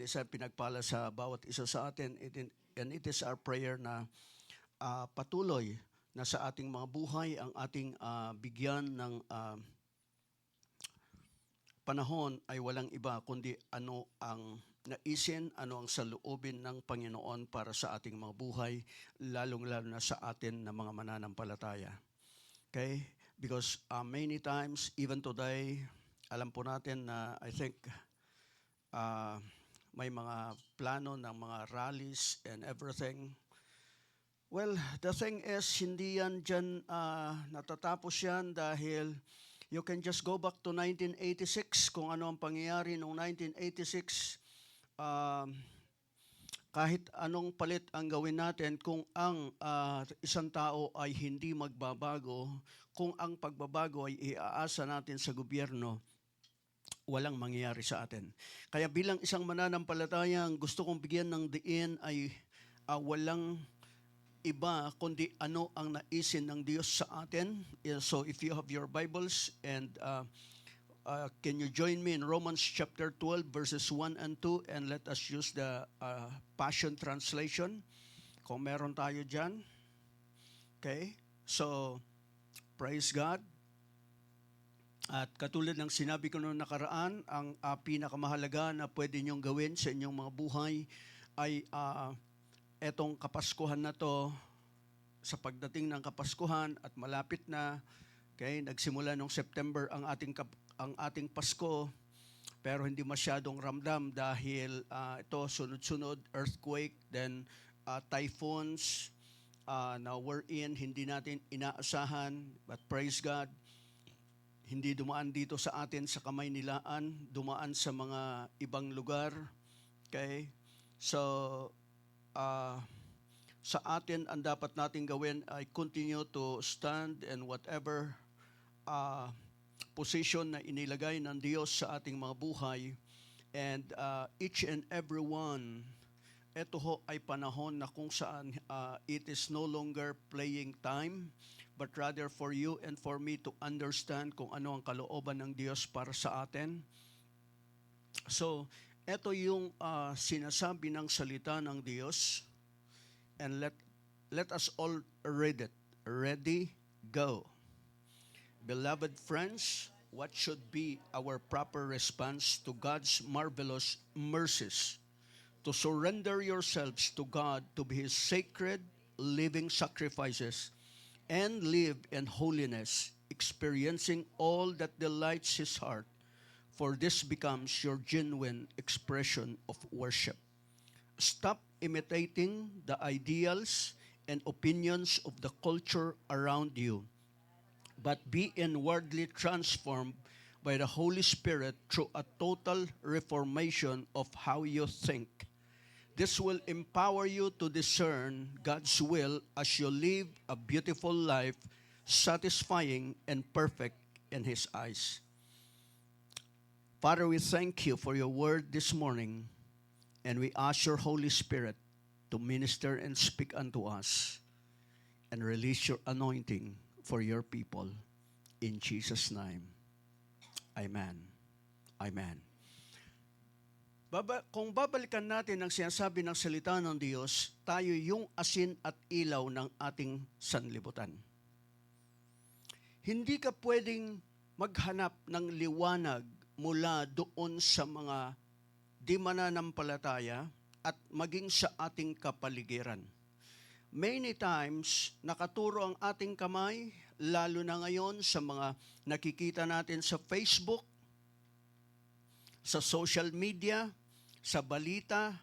Isa pinagpala sa bawat isa sa atin, and it is our prayer na patuloy na sa ating mga buhay ang ating bigyan ng panahon ay walang iba kundi ano ang naisin, ano ang saloobin ng Panginoon para sa ating mga buhay, lalong-lalo na sa atin na mga mananampalataya. Okay? Because many times, even today, alam po natin na I think may mga plano ng mga rallies and everything. Well, the thing is, hindi yan dyan natatapos yan dahil you can just go back to 1986 kung ano ang pangyayari noong 1986. Kahit anong palit ang gawin natin, kung ang isang tao ay hindi magbabago, kung ang pagbabago ay iaasa natin sa gobyerno, walang mangyayari sa atin. Kaya bilang isang mananampalataya, ang gusto kong bigyan ng diin ay walang iba kundi ano ang naisin ng Diyos sa atin. So if you have your Bibles and can you join me in Romans chapter 12 verses 1 and 2 and let us use the Passion Translation kung meron tayo dyan. Okay? So, praise God. At katulad ng sinabi ko noong nakaraan, ang pinakamahalaga na pwede niyong gawin sa inyong mga buhay ay etong Kapaskuhan na to, sa pagdating ng Kapaskuhan at malapit na, okay, nagsimula noong September ang ating Pasko, pero hindi masyadong ramdam dahil ito sunod-sunod, earthquake, then typhoons na we're in, hindi natin inaasahan, but praise God, hindi dumaan dito sa atin sa Kamaynilaan, dumaan sa mga ibang lugar. Okay? So, sa atin, ang dapat natin gawin ay continue to stand and whatever position na inilagay ng Diyos sa ating mga buhay. And each and every one, ito ho ay panahon na kung saan it is no longer playing time, but rather for you and for me to understand kung ano ang kalooban ng Diyos para sa atin. So, ito yung sinasabi ng salita ng Diyos. And let us all read it. Ready, go. Beloved friends, what should be our proper response to God's marvelous mercies? To surrender yourselves to God to be His sacred, living sacrifices and live in holiness, experiencing all that delights His heart, for this becomes your genuine expression of worship. Stop imitating the ideals and opinions of the culture around you, but be inwardly transformed by the Holy Spirit through a total reformation of how you think. This will empower you to discern God's will as you live a beautiful life, satisfying and perfect in His eyes. Father, we thank you for your word this morning, and we ask your Holy Spirit to minister and speak unto us and release your anointing for your people. In Jesus' name, amen. Amen. Kung babalikan natin ang sinasabi ng salita ng Diyos, tayo yung asin at ilaw ng ating sanlibutan. Hindi ka pwedeng maghanap ng liwanag mula doon sa mga di mananampalataya at maging sa ating kapaligiran. Many times, nakaturo ang ating kamay, lalo na ngayon sa mga nakikita natin sa Facebook, sa social media, sa balita,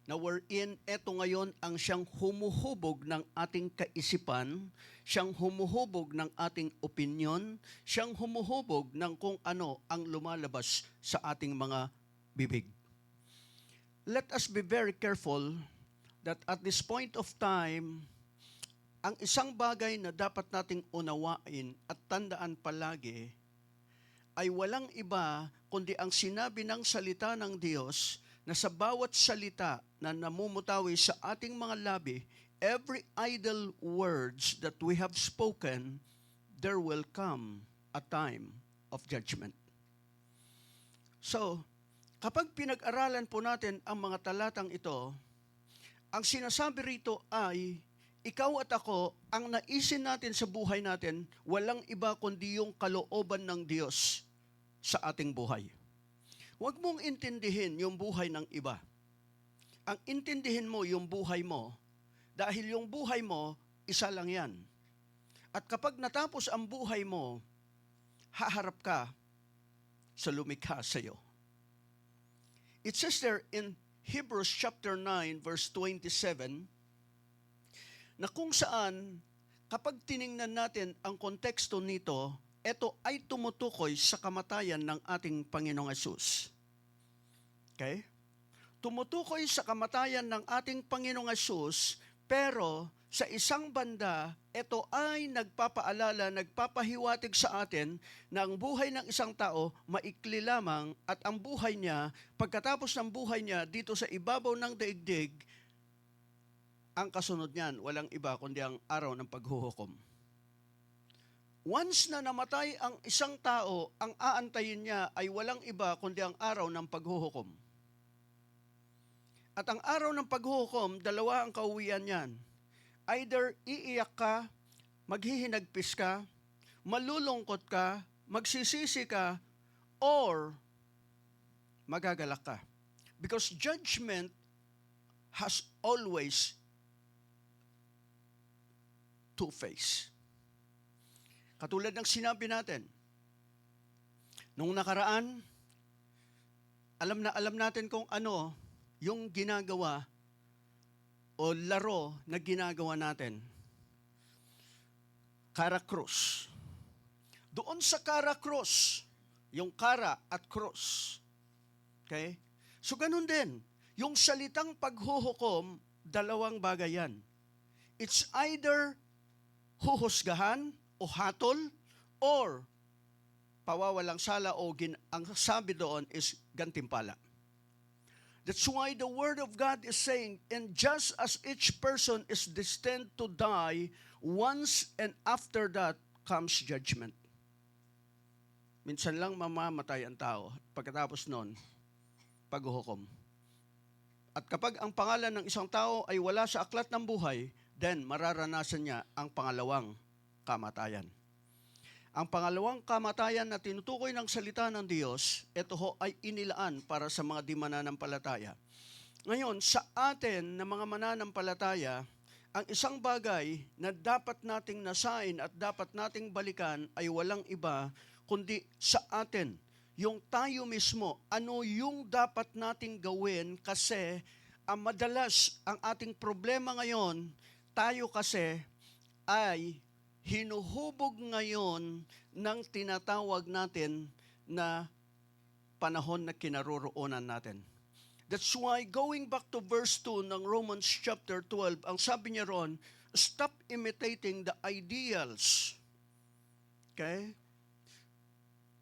na wherein eto ngayon ang siyang humuhubog ng ating kaisipan, siyang humuhubog ng ating opinyon, siyang humuhubog ng kung ano ang lumalabas sa ating mga bibig. Let us be very careful that at this point of time, ang isang bagay na dapat nating unawain at tandaan palagi ay walang iba kundi ang sinabi ng salita ng Diyos na sa bawat salita na namumutawi sa ating mga labi, every idle words that we have spoken, there will come a time of judgment. So, Kapag pinag-aralan po natin ang mga talatang ito, ang sinasabi rito ay, ikaw at ako, ang naisin natin sa buhay natin, walang iba kundi yung kalooban ng Diyos sa ating buhay. Huwag mong intindihin yung buhay ng iba. Ang intindihin mo yung buhay mo, dahil yung buhay mo, isa lang yan. At kapag natapos ang buhay mo, haharap ka sa lumikha sa iyo. It says there in Hebrews chapter 9 verse 27 na kung saan kapag tiningnan natin ang konteksto nito, ito ay tumutukoy sa kamatayan ng ating Panginoong Hesus. Okay? Tumutukoy sa kamatayan ng ating Panginoong Hesus, pero sa isang banda, ito ay nagpapaalala, nagpapahiwatig sa atin na ang buhay ng isang tao maikli lamang at ang buhay niya, pagkatapos ng buhay niya dito sa ibabaw ng daigdig, ang kasunod niyan, walang iba kundi ang araw ng paghuhukom. Once na namatay ang isang tao, ang aantayin niya ay walang iba kundi ang araw ng paghuhukom. At ang araw ng paghuhukom, dalawa ang kauwian niyan. Either iiyak ka, maghihinagpis ka, malulungkot ka, magsisisi ka, or magagalak ka. Because judgment has always two face. Katulad ng sinabi natin, nung nakaraan, alam natin kung ano yung ginagawa o laro na ginagawa natin. Kara cross. Doon sa kara cross, yung kara at cross. Okay? So ganun din, yung salitang paghuhukom, dalawang bagay yan. It's either huhusgahan o hatol or pawawalang sala o ang sabi doon is gantimpala. That's why the Word of God is saying, and just as each person is destined to die, once and after that comes judgment. Minsan lang mamamatay ang tao, pagkatapos nun, paghuhukom. At kapag ang pangalan ng isang tao ay wala sa aklat ng buhay, then mararanasan niya ang pangalawang kamatayan. Ang pangalawang kamatayan na tinutukoy ng salita ng Diyos, ito ho ay inilaan para sa mga di mananampalataya. Ngayon, sa atin na mga mananampalataya, ang isang bagay na dapat nating nasain at dapat nating balikan ay walang iba kundi sa atin. Yung tayo mismo, ano yung dapat nating gawin kasi madalas ang ating problema ngayon, tayo kasi ay hinuhubog ngayon ng tinatawag natin na panahon na kinaroroonan natin. That's why going back to verse 2 ng Romans chapter 12, ang sabi niya ron, stop imitating the ideals, okay,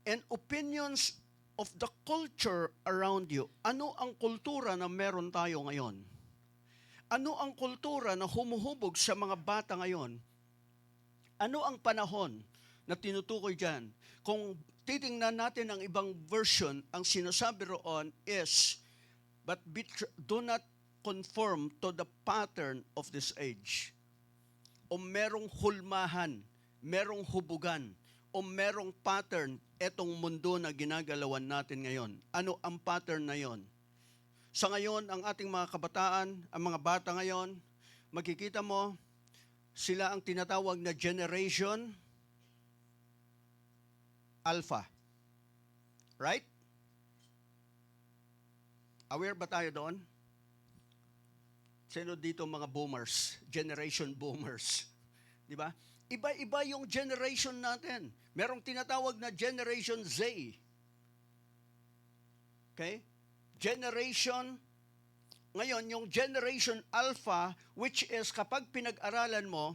and opinions of the culture around you. Ano ang kultura na meron tayo ngayon? Ano ang kultura na humuhubog sa mga bata ngayon? Ano ang panahon na tinutukoy dyan? Kung titingnan natin ang ibang version, ang sinasabi roon is, but do not conform to the pattern of this age. O merong hulmahan, merong hubugan, o merong pattern etong mundo na ginagalawan natin ngayon. Ano ang pattern na yon? Sa ngayon, ang ating mga kabataan, ang mga bata ngayon, makikita mo, sila ang tinatawag na Generation Alpha. Right? Aware ba tayo doon? Sino dito mga boomers? Generation boomers. Di ba? Iba-iba yung generation natin. Merong tinatawag na Generation Z. Okay? Ngayon, yung Generation Alpha, which is kapag pinag-aralan mo,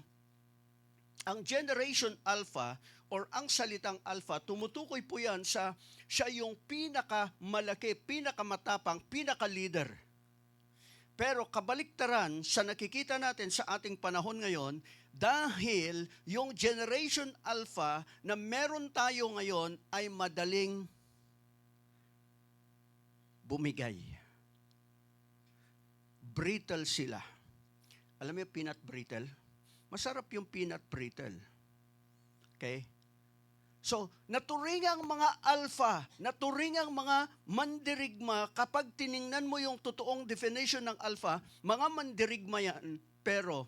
ang Generation Alpha or ang salitang Alpha, tumutukoy po yan sa siya yung pinakamalaki, pinakamatapang, pinaka-leader. Pero kabaliktaran sa nakikita natin sa ating panahon ngayon, dahil yung Generation Alpha na meron tayo ngayon ay madaling bumigay. Brittle sila. Alam mo yung peanut brittle? Masarap yung peanut brittle. Okay? So, naturingang mga alpha, naturingang mga mandirigma, kapag tiningnan mo yung totoong definition ng alpha, mga mandirigma yan, pero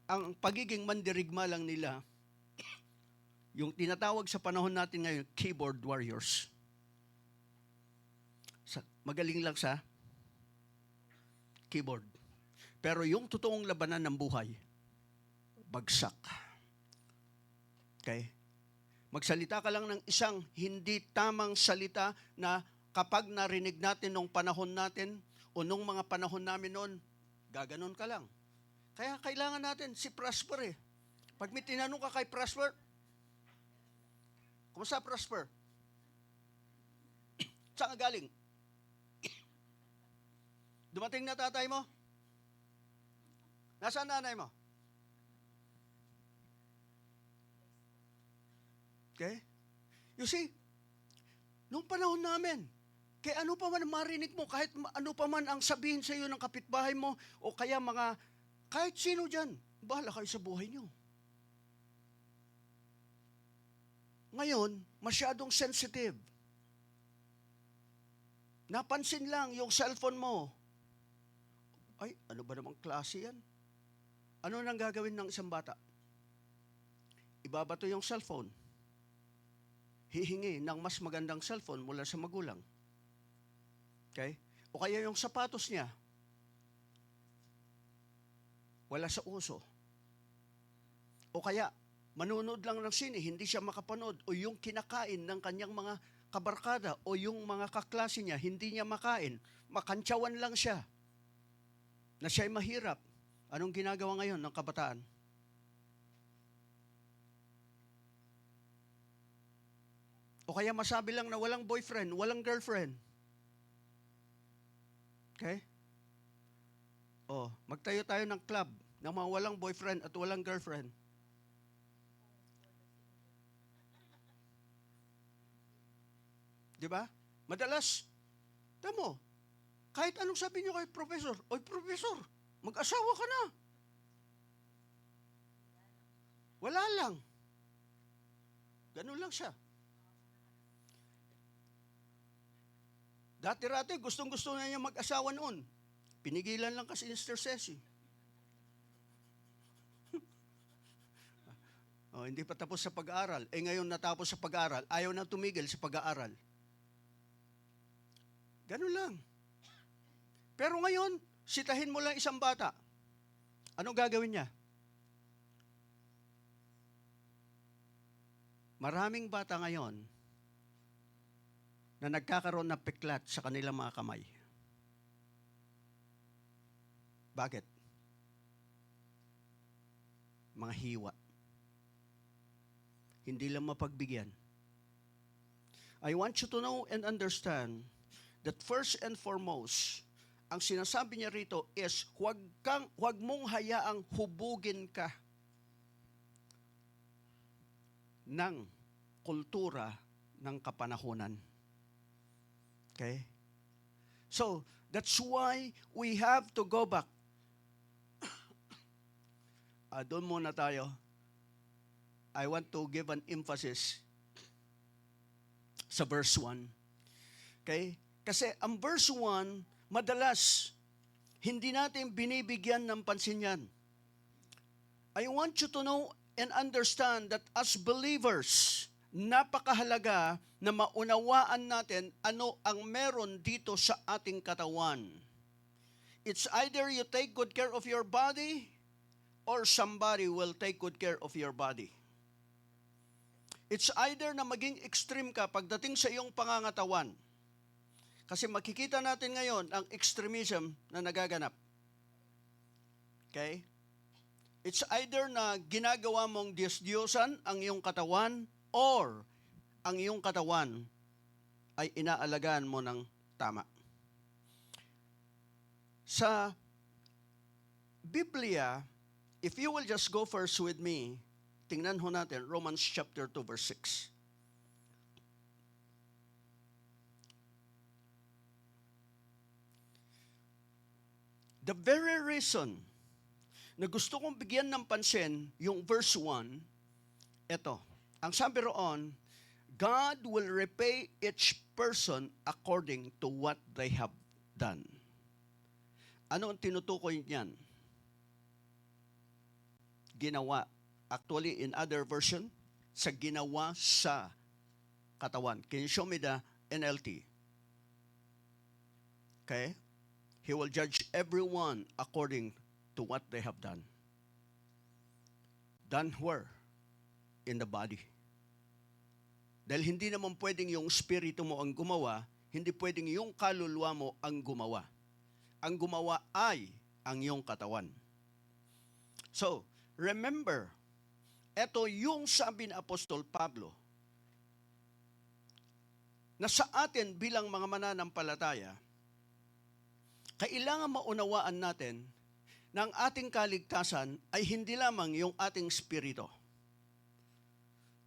ang pagiging mandirigma lang nila, yung tinatawag sa panahon natin ngayon, keyboard warriors. Magaling lang sa keyboard. Pero yung totoong labanan ng buhay, bagsak. Okay? Magsalita ka lang ng isang hindi tamang salita na kapag narinig natin nung panahon natin o nung mga panahon namin noon, gaganon ka lang. Kaya kailangan natin si Prosper eh. Pag may tinanong ka kay Prosper, kumusta Prosper? Saan ka galing? Dumating na tatay mo? Nasaan nanay mo? Okay? You see, nung panahon namin, kaya ano pa man marinig mo, kahit ano pa man ang sabihin sa iyo ng kapitbahay mo, o kaya kahit sino dyan, bahala kayo sa buhay niyo. Ngayon, masyadong sensitive. Napansin lang yung cellphone mo. Ay, ano ba namang klase yan? Ano nang gagawin ng isang bata? Ibabato yung cellphone. Hihingi ng mas magandang cellphone mula sa magulang. Okay? O kaya yung sapatos niya, wala sa uso. O kaya, manonood lang ng sine, hindi siya makapanood. O yung kinakain ng kanyang mga kabarkada o yung mga kaklase niya, hindi niya makain. Makantsawan lang siya. Na siya'y mahirap. Anong ginagawa ngayon ng kabataan? O kaya masabi lang na walang boyfriend, walang girlfriend. Okay? O, magtayo tayo ng club ng mga walang boyfriend at walang girlfriend. Di ba? Madalas, tamo, kahit anong sabi niyo kay professor, oy professor, mag-asawa ka na. Wala lang. Ganun lang siya. Dati-rati, gustong-gusto na niya mag-asawa noon. Pinigilan lang kasi ni Sister Ceci. Hindi pa tapos sa pag-aaral. Ngayon natapos sa pag-aaral, ayaw na tumigil sa pag-aaral. Ganun lang. Pero ngayon, sitahin mo lang isang bata. Anong gagawin niya? Maraming bata ngayon na nagkakaroon ng peklat sa kanilang mga kamay. Bakit? Mga hiwa. Hindi lang mapagbigyan. I want you to know and understand that first and foremost, ang sinasabi niya rito is, huwag mong hayaang hubugin ka ng kultura ng kapanahunan. Okay? So, that's why we have to go back. Doon muna tayo. I want to give an emphasis sa verse 1. Okay? Kasi ang verse 1, madalas, hindi natin binibigyan ng pansin yan. I want you to know and understand that as believers, napakahalaga na maunawaan natin ano ang meron dito sa ating katawan. It's either you take good care of your body or somebody will take good care of your body. It's either na maging extreme ka pagdating sa iyong pangangatawan. Kasi makikita natin ngayon ang extremism na nagaganap. Okay? It's either na ginagawa mong Diyos-Diyosan ang iyong katawan or ang iyong katawan ay inaalagaan mo ng tama. Sa Biblia, if you will just go first with me, tingnan ho natin Romans chapter 2 verse 6. The very reason na gusto kong bigyan ng pansin yung verse 1, ito, ang sabi roon, God will repay each person according to what they have done. Ano ang tinutukoy niyan? Ginawa. Actually, in other version, sa ginawa sa katawan. Can you show me the NLT? Okay? He will judge everyone according to what they have done. Done where? In the body. Dahil hindi naman pwedeng yung spirito mo ang gumawa, hindi pwedeng yung kaluluwa mo ang gumawa. Ang gumawa ay ang iyong katawan. So, remember, ito yung sabi ni Apostol Pablo, na sa atin bilang mga mananampalataya, kailangan maunawaan natin na ang ating kaligtasan ay hindi lamang yung ating spirito.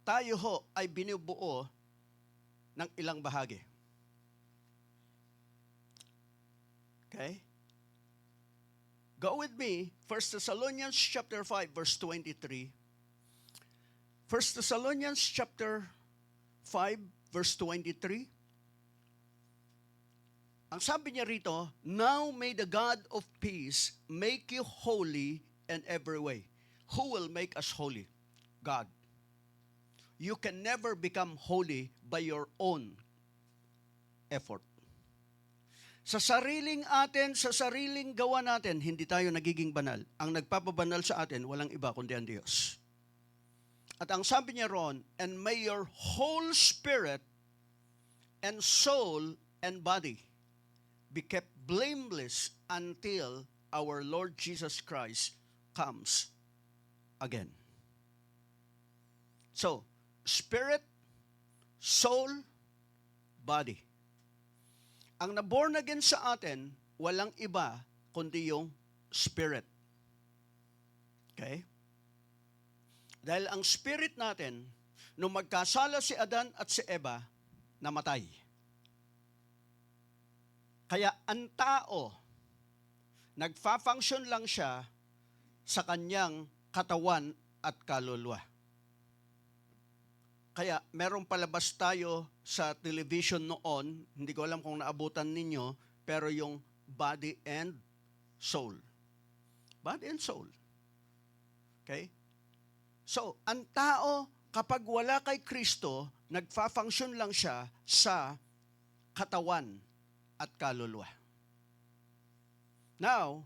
Tayo ho ay binubuo ng ilang bahagi. Okay? Go with me, 1 Thessalonians chapter 5, verse 23. 1 Thessalonians chapter 5, verse 23. Ang sabi niya rito, now may the God of peace make you holy in every way. Who will make us holy? God. You can never become holy by your own effort. Sa sariling atin, sa sariling gawa natin, hindi tayo nagiging banal. Ang nagpapabanal sa atin, walang iba kundi ang Diyos. At ang sabi niya roon, and may your whole spirit and soul and body be kept blameless until our Lord Jesus Christ comes again. So, spirit, soul, body. Ang na-born again sa atin, walang iba kundi yung spirit. Okay? Dahil ang spirit natin, nung magkasala si Adan at si Eva, namatay. Kaya ang tao, nagfa-function lang siya sa kanyang katawan at kaluluwa. Kaya merong palabas tayo sa television noon, hindi ko alam kung naabutan ninyo, pero yung body and soul. Body and soul. Okay? So, ang tao, kapag wala kay Kristo, nagfa-function lang siya sa katawan at kaluluwa. Now,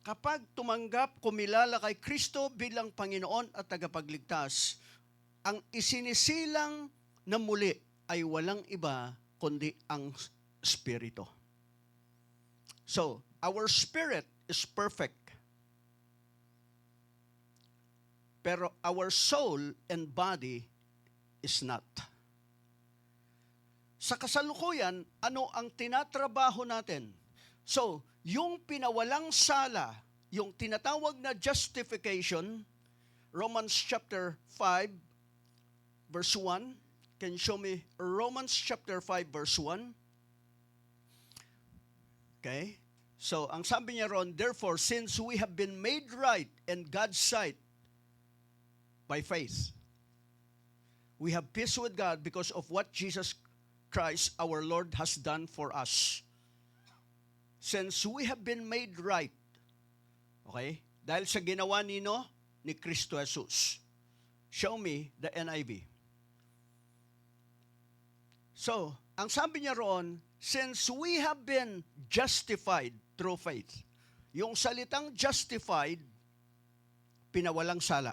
kapag tumanggap, kumilala kay Kristo bilang Panginoon at tagapagligtas, ang isinisilang na muli ay walang iba kundi ang Espiritu. So, our spirit is perfect. Pero our soul and body is not. Sa kasalukuyan, ano ang tinatrabaho natin? So, yung pinawalang sala, yung tinatawag na justification, Romans chapter 5, verse 1. Can you show me Romans chapter 5, verse 1? Okay? So, ang sabi niya ron, therefore, since we have been made right in God's sight by faith, we have peace with God because of what Jesus Christ, our Lord, has done for us. Since we have been made right, okay? Dahil sa ginawa ni Kristo Jesus. Show me the NIV. So, ang sabi niya roon, since we have been justified through faith, yung salitang justified, pinawalang sala.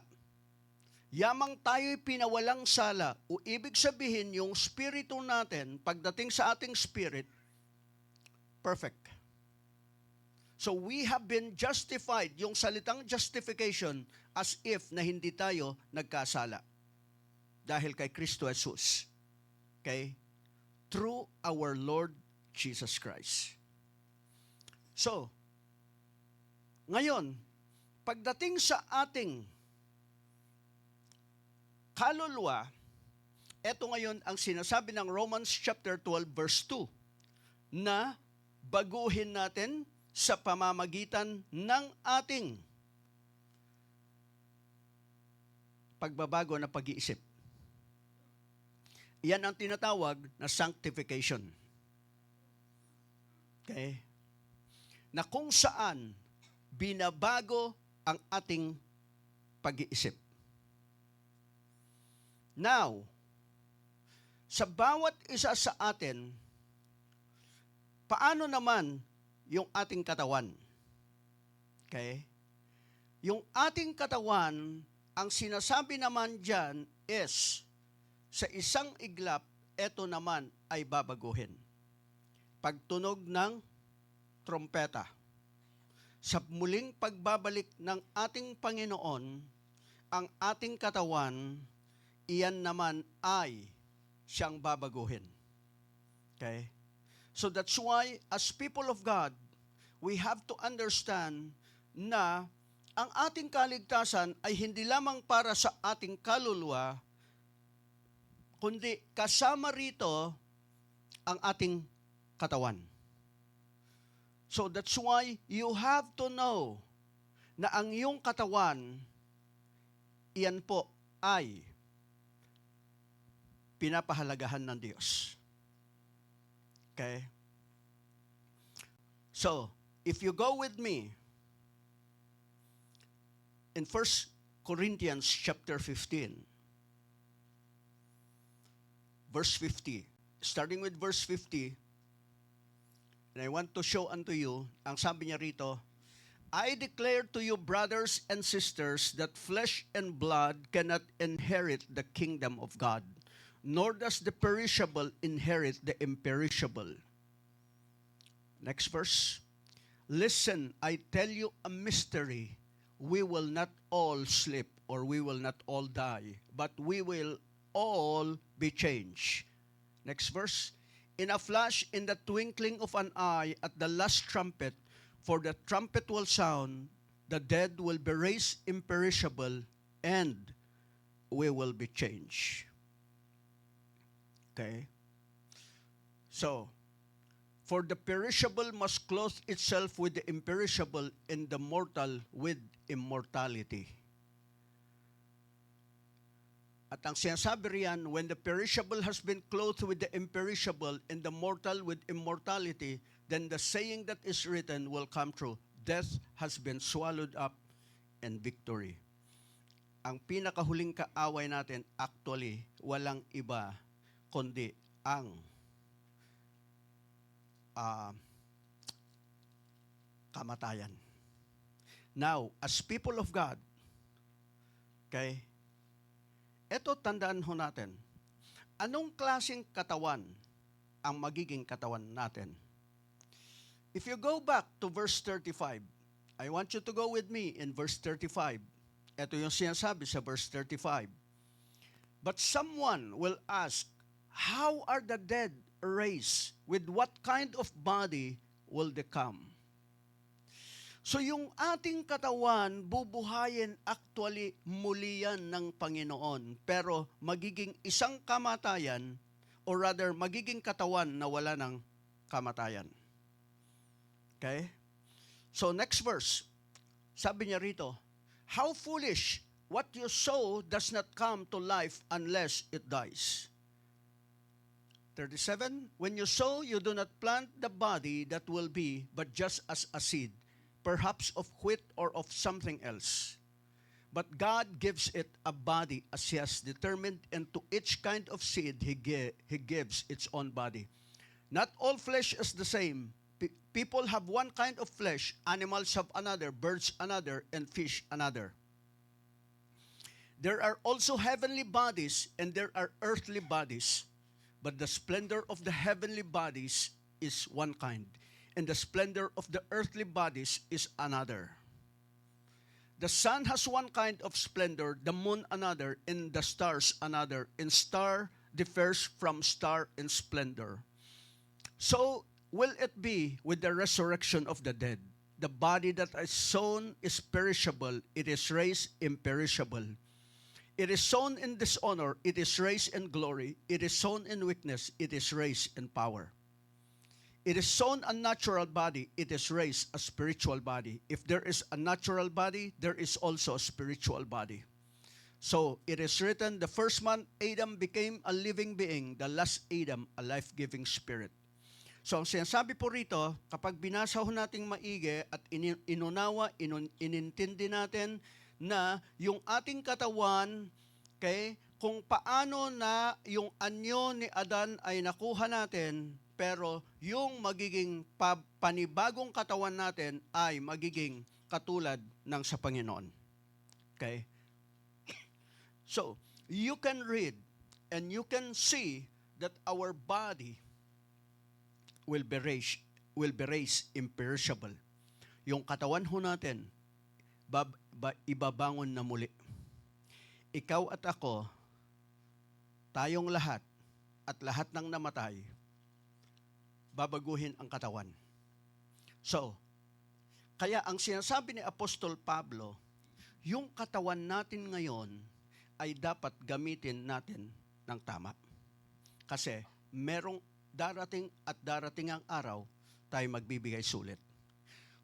Yamang tayo'y pinawalang sala, o ibig sabihin yung spirito natin, pagdating sa ating spirit, perfect. So we have been justified, yung salitang justification, as if na hindi tayo nagkasala. Dahil kay Kristo Jesus. Okay? Through our Lord Jesus Christ. So, ngayon, pagdating sa ating kaluluwa, eto ngayon ang sinasabi ng Romans chapter 12 verse 2, na baguhin natin sa pamamagitan ng ating pagbabago na pag-iisip. Yan ang tinatawag na sanctification. Okay? Na kung saan binabago ang ating pag-iisip. Now, sa bawat isa sa atin, paano naman yung ating katawan? Okay? Yung ating katawan, ang sinasabi naman dyan is, sa isang iglap, eto naman ay babaguhin. Pagtunog ng trompeta. Sa muling pagbabalik ng ating Panginoon, ang ating katawan, iyan naman ay siyang babaguhin. Okay? So that's why, as people of God, we have to understand na ang ating kaligtasan ay hindi lamang para sa ating kaluluwa, kundi kasama rito ang ating katawan. So that's why you have to know na ang iyong katawan, iyan po ay pinapahalagahan ng Diyos. Okay? So, if you go with me in 1 Corinthians chapter 15, verse 50. Starting with verse 50, and I want to show unto you, ang sabi niya rito, I declare to you, brothers and sisters, that flesh and blood cannot inherit the kingdom of God, nor does the perishable inherit the imperishable. Next verse. Listen, I tell you a mystery. We will not all sleep, or we will not all die, but we will all be changed. Next verse. In a flash, in the twinkling of an eye, at the last trumpet, for the trumpet will sound, the dead will be raised imperishable, and we will be changed. Okay? So, for the perishable must clothe itself with the imperishable, and the mortal with immortality. At ang sinasabi riyan, when the perishable has been clothed with the imperishable and the mortal with immortality, then the saying that is written will come true. Death has been swallowed up in victory. Ang pinakahuling kaaway natin, actually, walang iba kundi ang kamatayan. Now, as people of God, okay, eto tandaan ho natin, anong klaseng katawan ang magiging katawan natin? If you go back to verse 35, I want you to go with me in verse 35. Ito yung sinasabi sa verse 35. But someone will ask, how are the dead raised? With what kind of body will they come? So yung ating katawan, bubuhayin actually muli yan ng Panginoon. Pero magiging isang kamatayan, or rather magiging katawan na wala ng kamatayan. Okay? So next verse, sabi niya rito, how foolish, what you sow does not come to life unless it dies. 37, when you sow, you do not plant the body that will be, but just as a seed, perhaps of wheat or of something else. But God gives it a body as He has determined, and to each kind of seed He gives its own body. Not all flesh is the same. People have one kind of flesh, animals have another, birds another, and fish another. There are also heavenly bodies, and there are earthly bodies. But the splendor of the heavenly bodies is one kind, and the splendor of the earthly bodies is another. The sun has one kind of splendor, the moon another, and the stars another, and star differs from star in splendor. So will it be with the resurrection of the dead. The body that is sown is perishable, it is raised imperishable. It is sown in dishonor, it is raised in glory. It is sown in weakness, it is raised in power. it is sown a natural body, it is raised a spiritual body. If there is a natural body, there is also a spiritual body. So, it is written, the first man, Adam, became a living being. The last Adam, a life-giving spirit. So, ang sinasabi po rito, kapag binasa ho nating maigi at inunawa, inintindi natin na yung ating katawan, okay, kung paano na yung anyo ni Adan ay nakuha natin, pero yung magiging panibagong katawan natin ay magiging katulad ng sa Panginoon. Okay? So, you can read and you can see that our body will be raised imperishable. Yung katawan ho natin, ibabangon na muli. Ikaw at ako, tayong lahat, at lahat ng namatay, babaguhin ang katawan. So, kaya ang sinasabi ni Apostol Pablo, yung katawan natin ngayon ay dapat gamitin natin ng tama. Kasi merong darating ang araw, tayo magbibigay sulit.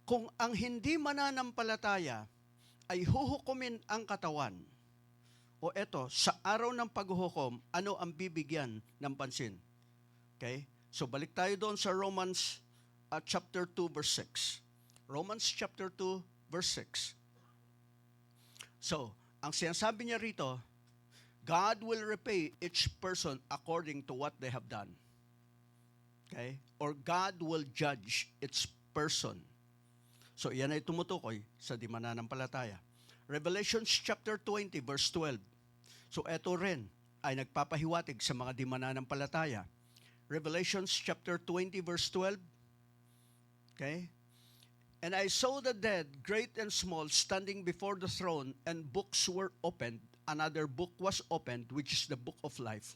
Kung ang hindi mananampalataya ay huhukumin ang katawan, o eto, sa araw ng paghuhukom, ano ang bibigyan ng pansin? Okay? So balik tayo doon sa Romans chapter 2 verse 6. Romans chapter 2 verse 6. So, ang sinasabi niya rito, God will repay each person according to what they have done. Okay? Or God will judge each person. So, yan ay tumutukoy sa di mananampalataya. Revelation chapter 20 verse 12. So, eto rin ay nagpapahiwatig sa mga di mananampalataya. Revelation chapter 20 verse 12. Okay? And I saw the dead, great and small, standing before the throne, and books were opened. Another book was opened, which is the book of life.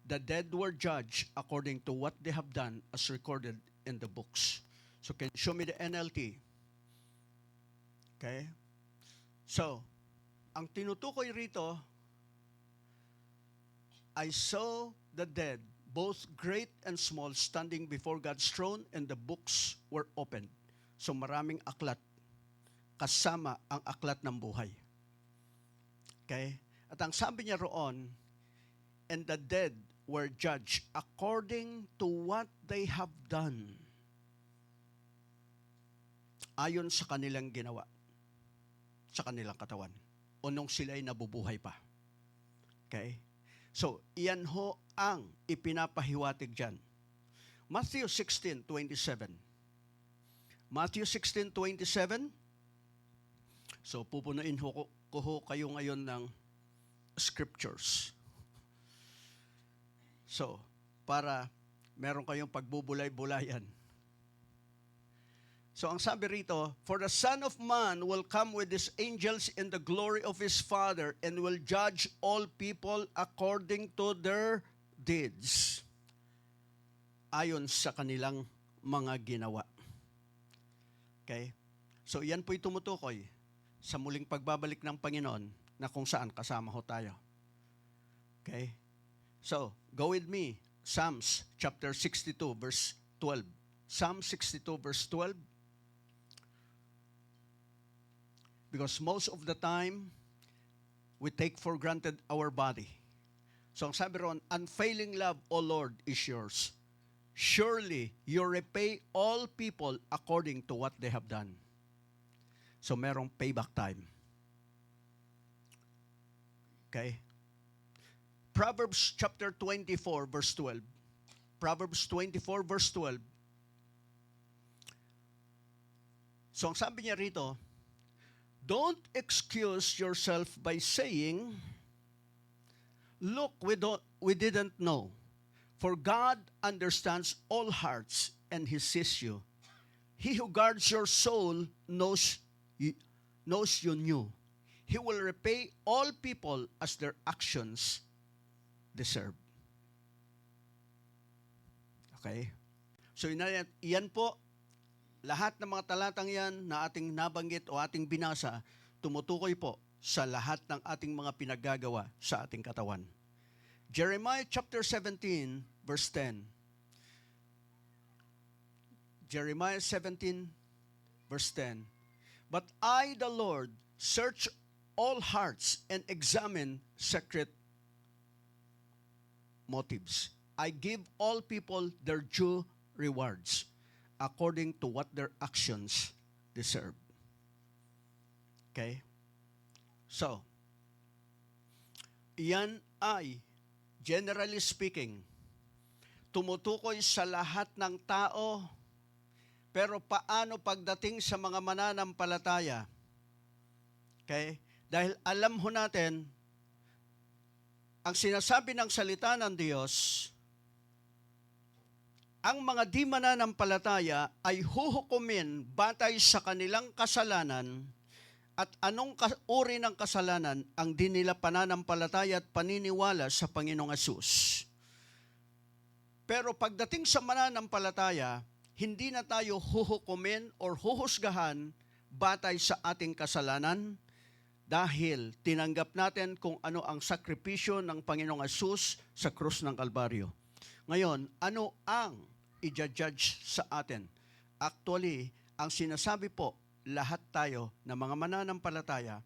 The dead were judged according to what they have done, as recorded in the books. So can you show me the NLT? Okay? So, ang tinutukoy rito, I saw the dead, both great and small, standing before God's throne, and the books were opened. So maraming aklat, kasama ang aklat ng buhay. Okay? At ang sabi niya roon, and the dead were judged according to what they have done. Ayon sa kanilang ginawa, sa kanilang katawan, o nung sila'y nabubuhay pa. Okay? So, iyan ho ang ipinapahiwatig dyan. Matthew 16:27. Matthew 16:27. So, pupunuin ko kayo ngayon ng scriptures. So, para meron kayong pagbubulay-bulayan. So, ang sabi rito, for the Son of Man will come with his angels in the glory of his Father and will judge all people according to their deeds. Ayon sa kanilang mga ginawa. Okay? So, yan po'y tumutukoy sa muling pagbabalik ng Panginoon na kung saan kasama ho tayo. Okay? So, go with me. Psalms chapter 62 verse 12. Psalm 62 verse 12. Because most of the time, we take for granted our body. So, ang sabi ron, unfailing love, O Lord, is yours. Surely, you repay all people according to what they have done. So, merong payback time. Okay? Proverbs chapter 24, verse 12. Proverbs 24, verse 12. So, ang sabi niya rito, don't excuse yourself by saying, look, we didn't know. For God understands all hearts, and He sees you. He who guards your soul knows you knew. He will repay all people as their actions deserve. Okay? So, iyan po, lahat ng mga talatang yan na ating nabanggit o ating binasa, tumutukoy po sa lahat ng ating mga pinaggagawa sa ating katawan. Jeremiah chapter 17, verse 10. Jeremiah 17, verse 10. But I, the Lord, search all hearts and examine secret motives. I give all people their due rewards according to what their actions deserve. Okay? So, yan ay, generally speaking, tumutukoy sa lahat ng tao, pero paano pagdating sa mga mananampalataya? Okay? Dahil alam ho natin, ang sinasabi ng salita ng Diyos, ang mga di mananampalataya ay huhukumin batay sa kanilang kasalanan at anong uri ng kasalanan ang di nila pananampalataya at paniniwala sa Panginoong Hesus. Pero pagdating sa mananampalataya, hindi na tayo huhukumin or huhusgahan batay sa ating kasalanan dahil tinanggap natin kung ano ang sakripisyo ng Panginoong Hesus sa krus ng Kalbaryo. Ngayon, ano ang i-judge sa atin? Actually, ang sinasabi po, lahat tayo na mga mananampalataya,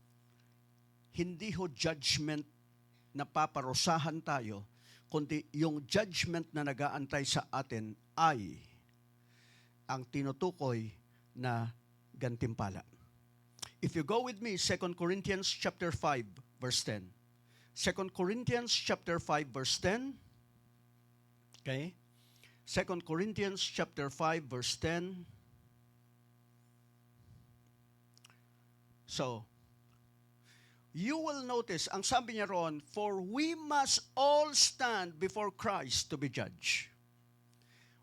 hindi ho judgment na paparusahan tayo, kundi yung judgment na nag-aantay sa atin ay ang tinutukoy na gantimpala. If you go with me, 2 Corinthians chapter 5, verse 10. 2 Corinthians chapter 5, verse 10. Okay? 2 Corinthians chapter 5, verse 10. So, you will notice, ang sabi niya roon, for we must all stand before Christ to be judged.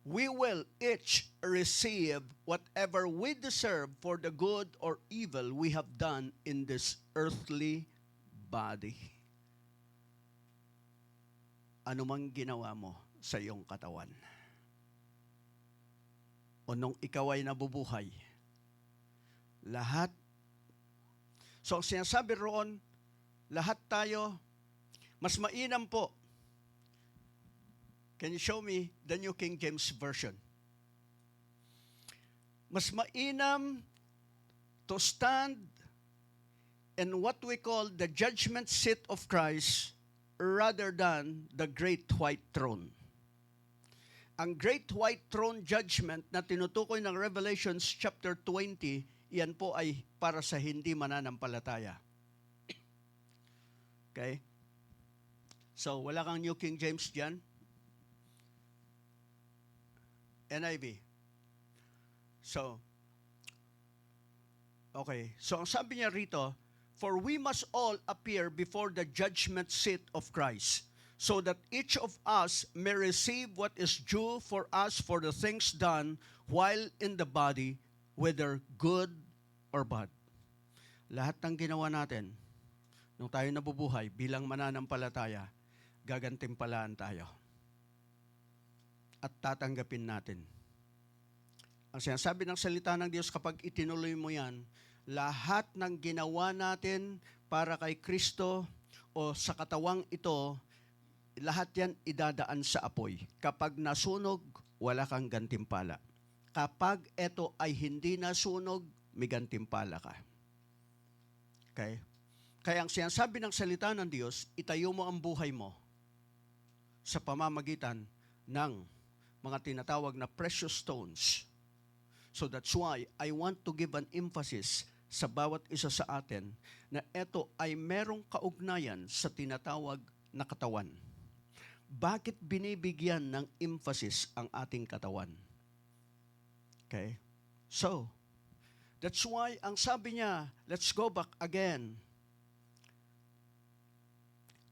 We will each receive whatever we deserve for the good or evil we have done in this earthly body. Ano mang ginawa mo sa iyong katawan? O nung ikaw ay nabubuhay, lahat. So, ang sinasabi roon, lahat tayo, mas mainam po. Can you show me the New King James Version? Mas mainam to stand in what we call the judgment seat of Christ rather than the great white throne. Ang great white throne judgment na tinutukoy ng Revelations chapter 20, yan po ay para sa hindi mananampalataya. Okay? So, wala kang New King James dyan? NIV. So, okay. So, ang sabi niya rito, for we must all appear before the judgment seat of Christ, so that each of us may receive what is due for us for the things done while in the body, whether good or bad. Lahat ng ginawa natin, nung tayo nabubuhay bilang mananampalataya, gagantimpalaan tayo. At tatanggapin natin. Ang sinasabi ng salita ng Diyos, kapag itinuloy mo yan, lahat ng ginawa natin para kay Kristo o sa katawang ito, lahat yan idadaan sa apoy. Kapag nasunog, wala kang gantimpala. Kapag ito ay hindi nasunog, may gantimpala ka. Okay? Kaya ang sinasabi ng salita ng Diyos, itayo mo ang buhay mo sa pamamagitan ng mga tinatawag na precious stones. So that's why I want to give an emphasis sa bawat isa sa atin na ito ay merong kaugnayan sa tinatawag na katawan. Bakit binibigyan ng emphasis ang ating katawan? Okay? So, that's why ang sabi niya, let's go back again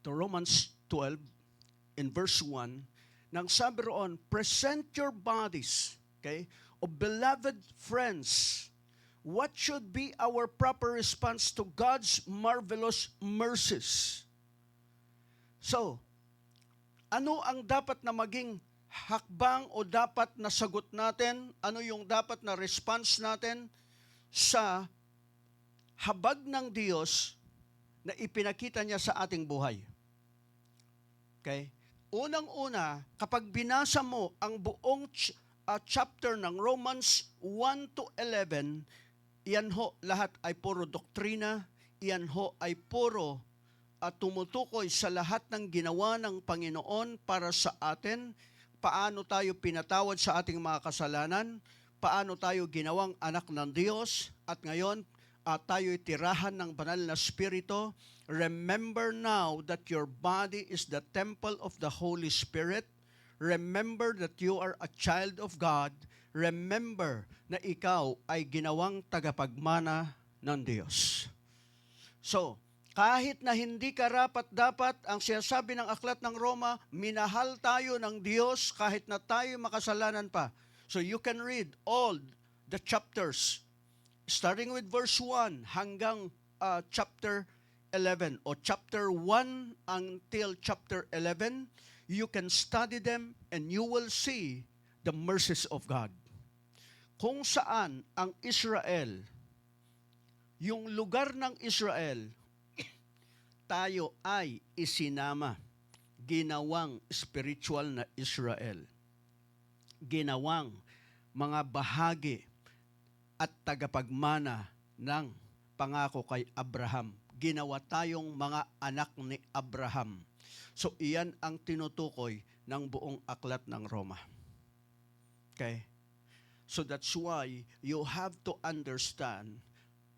to Romans 12 in verse 1, nang sabi roon, present your bodies, okay? O beloved friends, what should be our proper response to God's marvelous mercies? So, ano ang dapat na maging hakbang o dapat na sagot natin? Ano yung dapat na response natin sa habag ng Diyos na ipinakita niya sa ating buhay? Okay? Unang-una, kapag binasa mo ang buong chapter ng Romans 1 to 11, iyan ho lahat ay puro doktrina, iyan ho ay puro tumutukoy sa lahat ng ginawa ng Panginoon para sa atin, paano tayo pinatawad sa ating mga kasalanan, paano tayo ginawang anak ng Diyos, at ngayon tayo'y tirahan ng banal na Espiritu. Remember now that your body is the temple of the Holy Spirit. Remember that you are a child of God. Remember na ikaw ay ginawang tagapagmana ng Diyos. So, kahit na hindi karapat-dapat, ang sinasabi ng aklat ng Roma, minahal tayo ng Diyos kahit na tayo makasalanan pa. So you can read all the chapters, starting with verse 1 hanggang chapter 11, o chapter 1 until chapter 11, you can study them and you will see the mercies of God. Kung saan ang Israel, yung lugar ng Israel, tayo ay isinama, ginawang spiritual na Israel, ginawang mga bahagi at tagapagmana ng pangako kay Abraham. Ginawa tayong mga anak ni Abraham. So iyan ang tinutukoy ng buong aklat ng Roma. Okay? So that's why you have to understand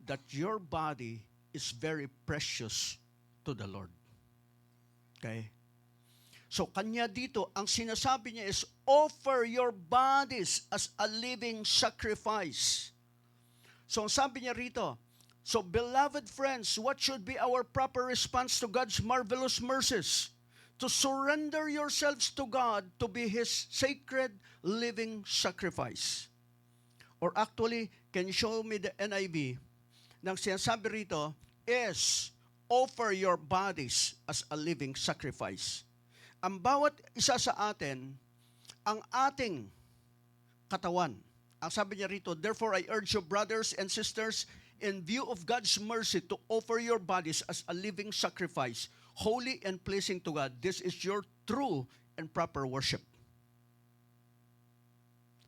that your body is very precious to the Lord. Okay? So, kanya dito, ang sinasabi niya is, offer your bodies as a living sacrifice. So, ang sabi niya rito, so, beloved friends, what should be our proper response to God's marvelous mercies? To surrender yourselves to God to be His sacred living sacrifice. Or actually, can you show me the NIV? Nang sinasabi rito is, offer your bodies as a living sacrifice. Ang bawat isa sa atin, ang ating katawan, ang sabi niya rito, therefore I urge you, brothers and sisters, in view of God's mercy, to offer your bodies as a living sacrifice, holy and pleasing to God. This is your true and proper worship.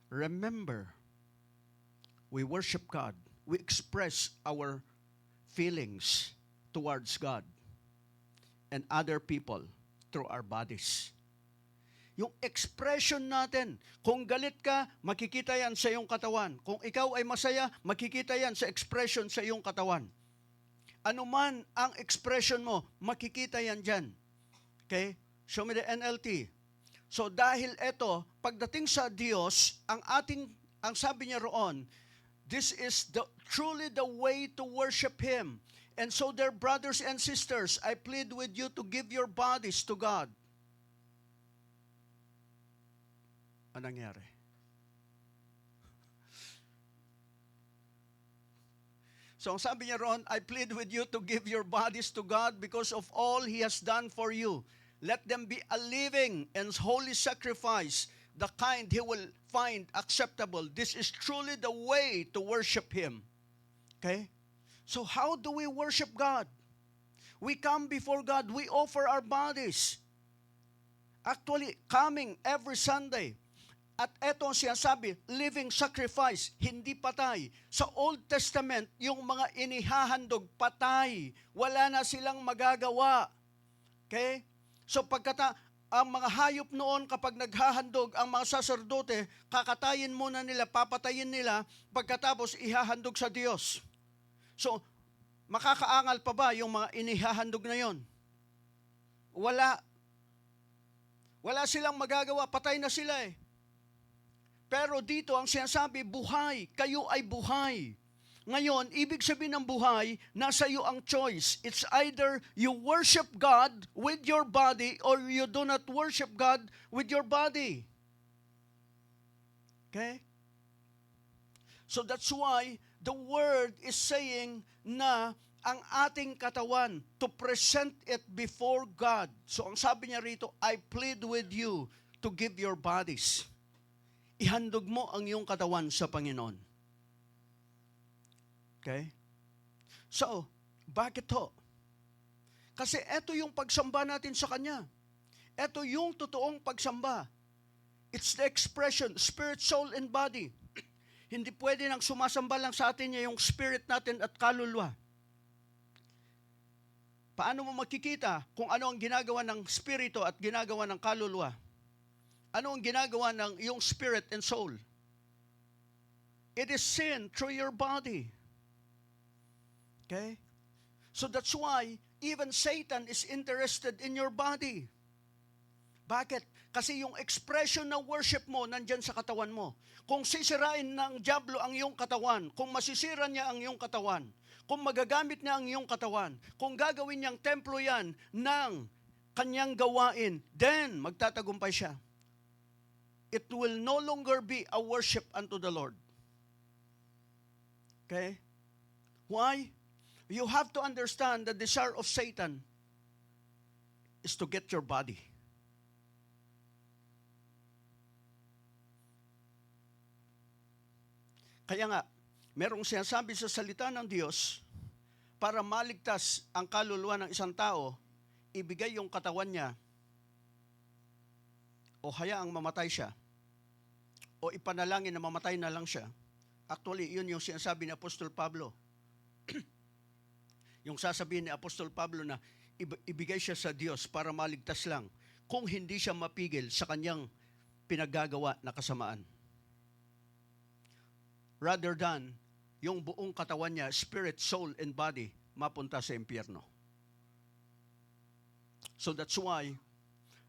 Remember, we worship God. We express our feelings towards God and other people through our bodies. Yung expression natin, kung galit ka, makikita yan sa iyong katawan. Kung ikaw ay masaya, makikita yan sa expression sa iyong katawan. Ano man ang expression mo, makikita yan dyan. Okay? Show me the NLT. So dahil ito, pagdating sa Diyos, ang sabi niya roon, this is truly the way to worship Him. And so, dear brothers and sisters, I plead with you to give your bodies to God. Anong nangyari? So, ang sabi niya roon, I plead with you to give your bodies to God because of all He has done for you. Let them be a living and holy sacrifice, the kind He will find acceptable. This is truly the way to worship Him. Okay? So how do we worship God? We come before God, we offer our bodies. Actually, coming every Sunday. At eto ang sinasabi, living sacrifice, hindi patay. Sa Old Testament, yung mga inihahandog, patay. Wala na silang magagawa. Okay? So ang mga hayop noon kapag naghahandog, ang mga saserdote, kakatayin muna nila, papatayin nila, pagkatapos ihahandog sa Diyos. So, makakaangal pa ba yung mga inihahandog na yon? Wala. Wala silang magagawa, patay na sila eh. Pero dito ang sinasabi, buhay, kayo ay buhay. Ngayon, ibig sabihin ng buhay, nasa iyo ang choice. It's either you worship God with your body or you do not worship God with your body. Okay? So that's why the word is saying na ang ating katawan, to present it before God. So ang sabi niya rito, I plead with you to give your bodies. Ihandog mo ang iyong katawan sa Panginoon. Okay? So, bakit ho? Kasi ito yung pagsamba natin sa Kanya. Ito yung totoong pagsamba. It's the expression, spirit, soul, and body. Hindi pwede nang sumasamba lang sa atin niya yung spirit natin at kaluluwa. Paano mo makikita kung ano ang ginagawa ng spirito at ginagawa ng kaluluwa? Ano ang ginagawa ng yung spirit and soul? It is seen through your body. Okay? So that's why even Satan is interested in your body. Bakit? Kasi yung expression ng worship mo nandyan sa katawan mo. Kung sisirain ng diablo ang iyong katawan, kung masisira niya ang iyong katawan, kung magagamit niya ang iyong katawan, kung gagawin niyang templo yan ng kanyang gawain, then magtatagumpay siya. It will no longer be a worship unto the Lord. Okay? Why? You have to understand the desire of Satan is to get your body. Kaya nga, merong sinasabi sa salita ng Diyos, para maligtas ang kaluluwa ng isang tao, ibigay yung katawan niya, o hayaang mamatay siya, o ipanalangin na mamatay na lang siya. Actually, yun yung sinasabi ni Apostol Pablo. Yung sasabihin ni Apostol Pablo na ibigay siya sa Diyos para maligtas lang kung hindi siya mapigil sa kanyang pinaggagawa na kasamaan. Rather than yung buong katawan niya, spirit, soul, and body, mapunta sa impyerno. So that's why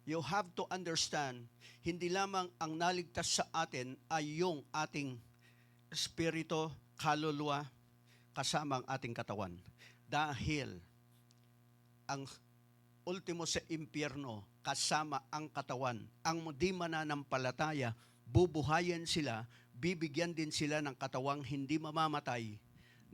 you have to understand, hindi lamang ang naligtas sa atin ay yung ating espiritu, kaluluwa, kasama ang ating katawan. Dahil ang ultimo sa impyerno, kasama ang katawan. Ang di mananampalataya, bubuhayin sila, bibigyan din sila ng katawang hindi mamamatay,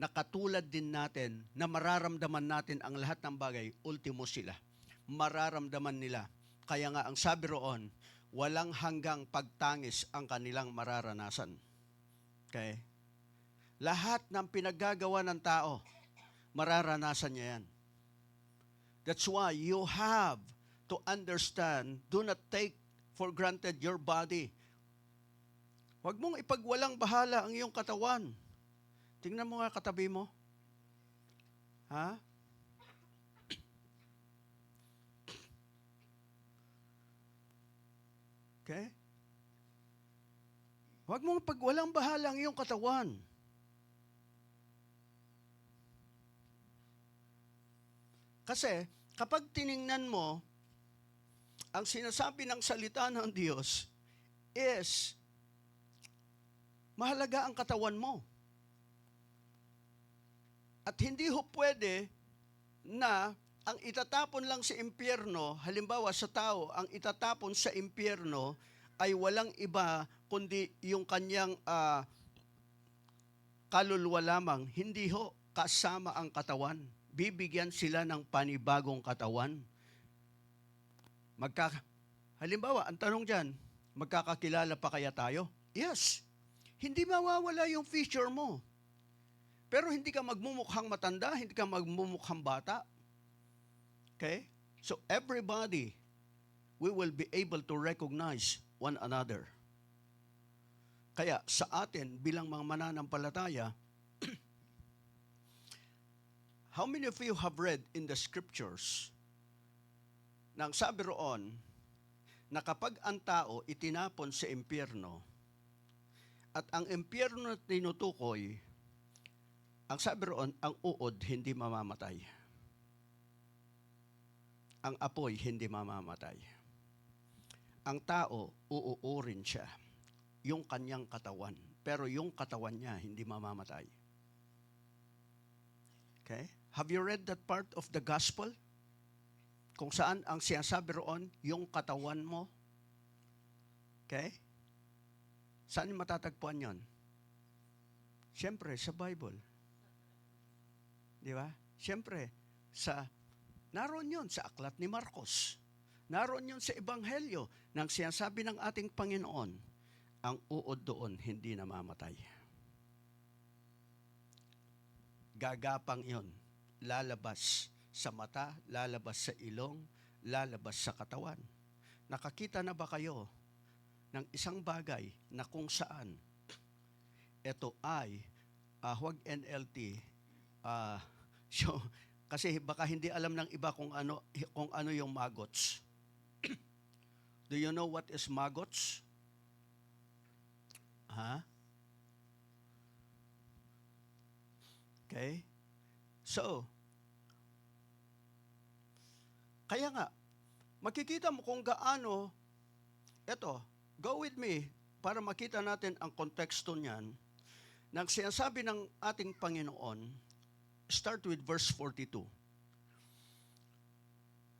na katulad din natin, na mararamdaman natin ang lahat ng bagay, ultimo sila. Mararamdaman nila. Kaya nga ang sabi roon, walang hanggang pagtangis ang kanilang mararanasan. Okay? Lahat ng pinaggagawa ng tao, mararanasan niya yan. That's why you have to understand, do not take for granted your body. Huwag mong ipagwalang bahala ang iyong katawan. Tingnan mo nga katabi mo. Ha? Okay? Huwag mong ipagwalang bahala ang iyong katawan. Kasi, kapag tiningnan mo, ang sinasabi ng salita ng Diyos is, mahalaga ang katawan mo. At hindi ho pwede na ang itatapon lang sa impyerno, halimbawa sa tao, ang itatapon sa impyerno ay walang iba kundi yung kanyang kaluluwa lamang. Hindi ho, kasama ang katawan. Bibigyan sila ng panibagong katawan. Halimbawa, ang tanong dyan, magkakakilala pa kaya tayo? Yes. Hindi mawawala yung feature mo. Pero hindi ka magmumukhang matanda, hindi ka magmumukhang bata. Okay? So everybody, we will be able to recognize one another. Kaya sa atin, bilang mga mananampalataya, how many of you have read in the scriptures na ang sabi roon na kapag ang tao itinapon sa impyerno, at ang impyerno na tinutukoy, ang sabi roon, ang uod hindi mamamatay. Ang apoy hindi mamamatay. Ang tao, uuurin siya. Yung kanyang katawan. Pero yung katawan niya, hindi mamamatay. Okay? Have you read that part of the gospel? Kung saan ang sinasabi roon, yung katawan mo. Okay? Saan matatagpuan yon? Siyempre, sa Bible. Di ba? Siyempre, naroon yon sa aklat ni Marcos. Naroon yon sa Ebanghelyo nang sinasabi ng ating Panginoon, ang uod doon hindi namamatay. Gagapang yon, lalabas sa mata, lalabas sa ilong, lalabas sa katawan. Nakakita na ba kayo ng isang bagay na kung saan ito ay huwag NLT, ah, so, kasi baka hindi alam ng iba kung ano yung maggots. Do you know what is maggots? Ha? Okay? So, kaya nga, makikita mo kung gaano, eto, go with me, para makita natin ang konteksto niyan, nang sinasabi ng ating Panginoon, start with verse 42.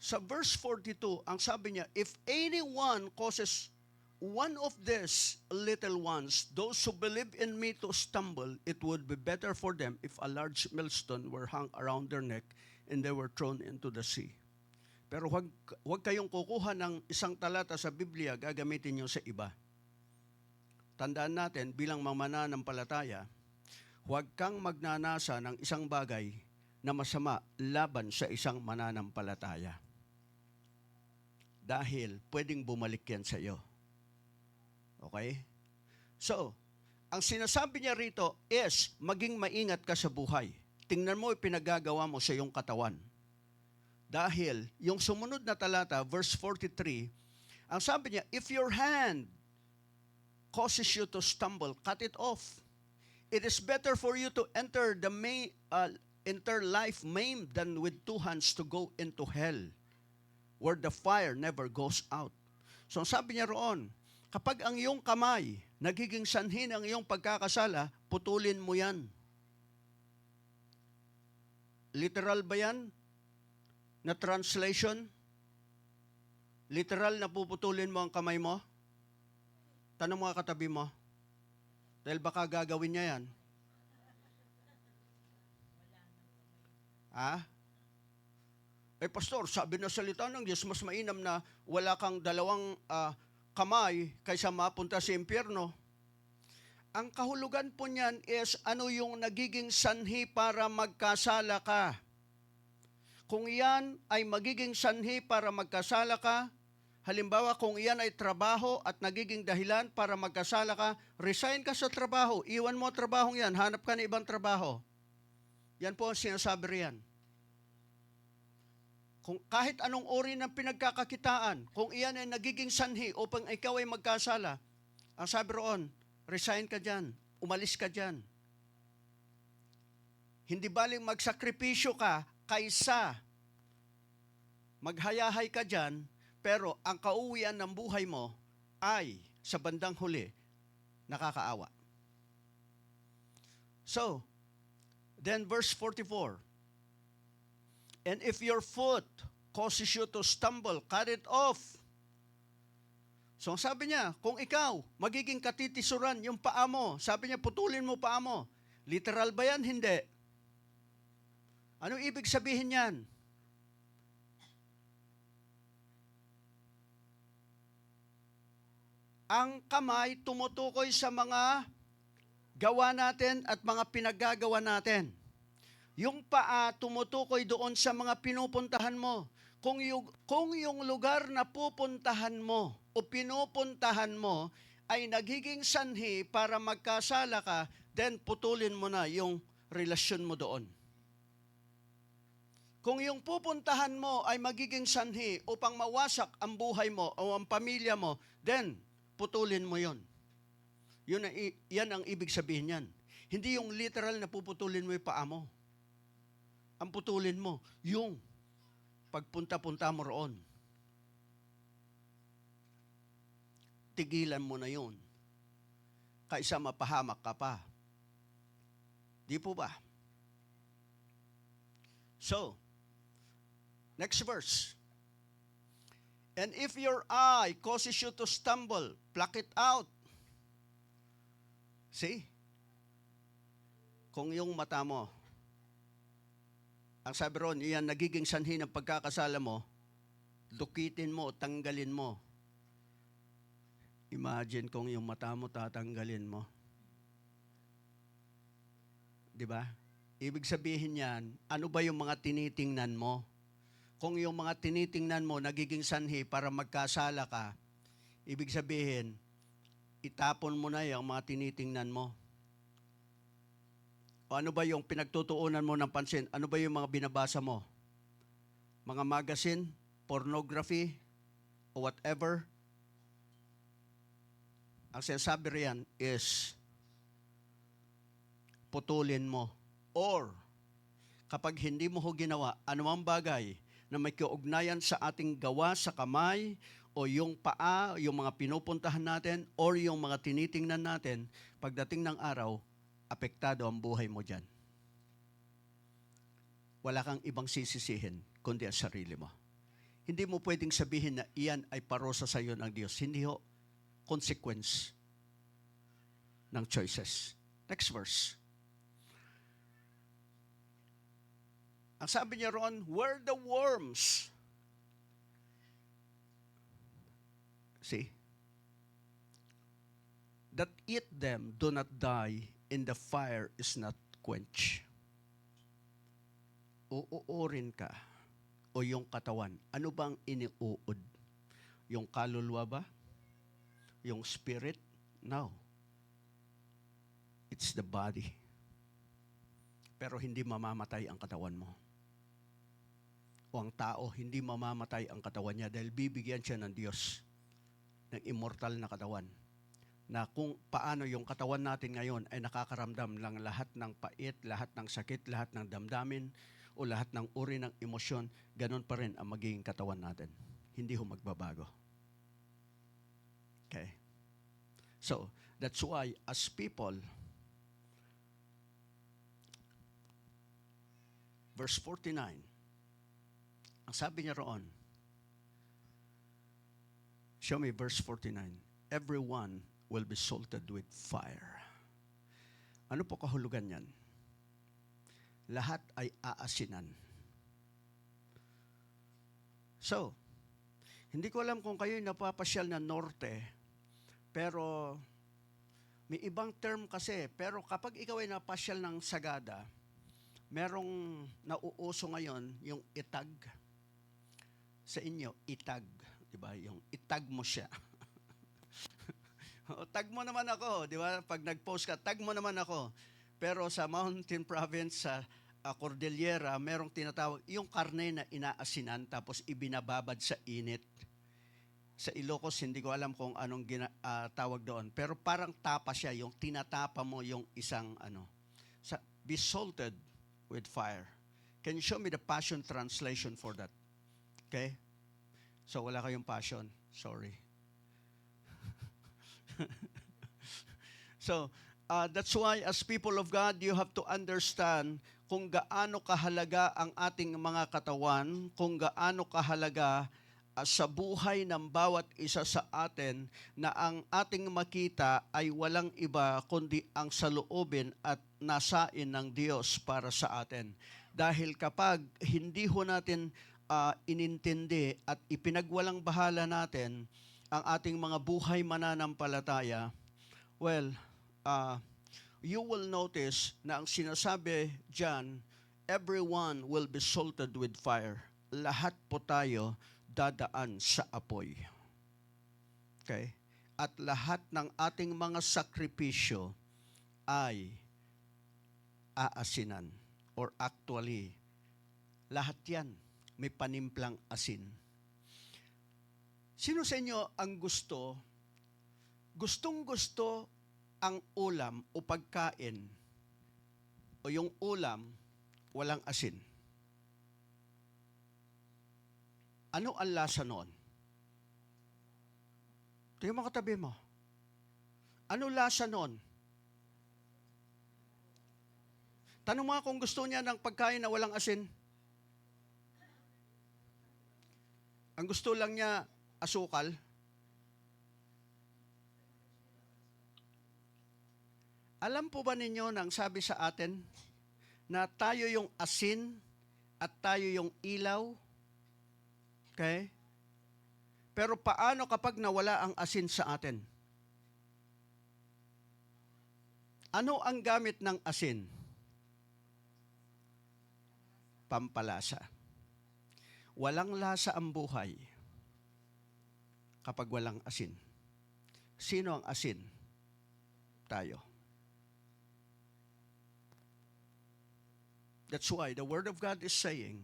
Sa verse 42, ang sabi niya, if anyone causes one of these little ones, those who believe in me, to stumble, it would be better for them if a large millstone were hung around their neck and they were thrown into the sea. Pero huwag kayong kukuha ng isang talata sa Biblia, gagamitin nyo sa iba. Tandaan natin, bilang mga mananampalataya, huwag kang magnanasa ng isang bagay na masama laban sa isang mananampalataya. Dahil pwedeng bumalik yan sa iyo. Okay? So, ang sinasabi niya rito is, maging maingat ka sa buhay. Tingnan mo yung pinagagawa mo sa iyong katawan. Dahil, yung sumunod na talata, verse 43, ang sabi niya, if your hand causes you to stumble, cut it off. It is better for you to enter life maimed than with two hands to go into hell, where the fire never goes out. So sabi niya roon, kapag ang iyong kamay nagiging sanhi ng iyong pagkakasala, putulin mo yan. Literal ba yan? Na translation? Literal na puputulin mo ang kamay mo? Tanong mga katabi mo. Dahil baka gagawin niya yan. Pastor, sabi na salita ng Diyos, mas mainam na wala kang dalawang kamay kaysa mapunta sa impyerno. Ang kahulugan po niyan is ano yung nagiging sanhi para magkasala ka. Kung iyan ay magiging sanhi para magkasala ka, halimbawa kung iyan ay trabaho at nagiging dahilan para magkasala ka, resign ka sa trabaho, iwan mo trabahong yan, hanap ka ng ibang trabaho. Yan po ang sinasabi riyan. Kung kahit anong uri ng pinagkakakitaan, kung iyan ay nagiging sanhi upang ikaw ay magkasala, ang sabi roon, resign ka dyan, umalis ka dyan. Hindi baling magsakripisyo ka kaysa maghayahay ka dyan, pero ang kauwian ng buhay mo ay sa bandang huli, nakakaawa. So, then verse 44, and if your foot causes you to stumble, cut it off. So sabi niya, kung ikaw, magiging katitisuran yung paa mo, sabi niya, putulin mo paa mo. Literal ba yan? Hindi. Anong ibig sabihin yan? Ang kamay tumutukoy sa mga gawa natin at mga pinaggagawa natin. Yung paa tumutukoy doon sa mga pinupuntahan mo. Kung yung lugar na pupuntahan mo o pinupuntahan mo ay nagiging sanhi para magkasala ka, then putulin mo na yung relasyon mo doon. Kung yung pupuntahan mo ay magiging sanhi upang mawasak ang buhay mo o ang pamilya mo, then putulin mo yon. Yan ang ibig sabihin yan. Hindi yung literal na puputulin mo yung paa mo. Ang putulin mo, yung pagpunta-punta mo roon. Tigilan mo na yun. Kaysa mapahamak ka pa. Di po ba? So, next verse. And if your eye causes you to stumble, pluck it out. See? Kung yung mata mo, ang sabi ron, iyan nagiging sanhi ng pagkakasala mo, dukitin mo, tanggalin mo. Imagine kung yung mata mo tatanggalin mo. Di ba? Ibig sabihin yan, ano ba yung mga tinitingnan mo? Kung yung mga tinitingnan mo nagiging sanhi para magkasala ka, ibig sabihin, itapon mo na yung mga tinitingnan mo. O ano ba yung pinagtutuunan mo ng pansin? Ano ba yung mga binabasa mo? Mga magazine, pornography, o whatever. Ang sinasabi riyan is putulin mo. Or, kapag hindi mo ho ginawa, anumang bagay na may kaugnayan sa ating gawa sa kamay, o yung paa, yung mga pinupuntahan natin, or yung mga tinitingnan natin, pagdating ng araw, apektado ang buhay mo dyan. Wala kang ibang sisisihin, kundi ang sarili mo. Hindi mo pwedeng sabihin na iyan ay parusa sa iyo ng Diyos. Hindi ho, consequence ng choices. Next verse. Ang sabi niya roon, where the worms, see, that eat them do not die, and the fire is not quenched. Uuurin ka o yung katawan. Ano bang iniuod? Yung kaluluwa ba? Yung spirit? No. It's the body. Pero hindi mamamatay ang katawan mo. O ang tao, hindi mamamatay ang katawan niya dahil bibigyan siya ng Diyos ng immortal na katawan. Na kung paano yung katawan natin ngayon ay nakakaramdam ng lahat ng pait, lahat ng sakit, lahat ng damdamin, o lahat ng uri ng emosyon, ganun pa rin ang magiging katawan natin. Hindi ho magbabago. Okay? So, that's why as people, verse 49, ang sabi niya roon, show me verse 49, everyone will be salted with fire. Ano po kahulugan yan? Lahat ay aasinan. So, hindi ko alam kung kayo'y napapasyal na norte, pero may ibang term kasi. Pero kapag ikaw ay napasyal ng Sagada, merong nauuso ngayon, yung itag. Sa inyo, itag. Diba? Yung itag mo siya. Tag mo naman ako, di ba? Pag nag-post ka, tag mo naman ako. Pero sa Mountain Province, sa Cordillera, merong tinatawag, yung karne na inaasinan tapos ibinababad sa init. Sa Ilocos, hindi ko alam kung anong tawag doon. Pero parang tapa siya, yung tinatapa mo yung isang be salted with fire. Can you show me the Passion Translation for that? Okay? So wala kayong passion. Sorry. So, that's why as people of God, you have to understand kung gaano kahalaga ang ating mga katawan, kung gaano kahalaga sa buhay ng bawat isa sa atin na ang ating makita ay walang iba kundi ang saloobin at nasain ng Diyos para sa atin. Dahil kapag hindi ho natin inintindi at ipinagwalang bahala natin ang ating mga buhay mananampalataya, well, you will notice na ang sinasabi dyan, everyone will be salted with fire. Lahat po tayo dadaan sa apoy. Okay? At lahat ng ating mga sakripisyo ay aasinan. Or actually, lahat yan may panimplang asin. Sino sa inyo ang gustong-gusto ang ulam o pagkain o yung ulam walang asin? Ano ang lasa noon? Tingnan mo katabi mo. Ano lasa noon? Tanong mo kung gusto niya ng pagkain na walang asin. Ang gusto lang niya, asukal. Alam po ba ninyo nang sabi sa atin na tayo yung asin at tayo yung ilaw? Okay? Pero paano kapag nawala ang asin sa atin? Ano ang gamit ng asin? Pampalasa. Walang lasa ang buhay kapag walang asin. Sino ang asin? tayo. That's why the Word of God is saying,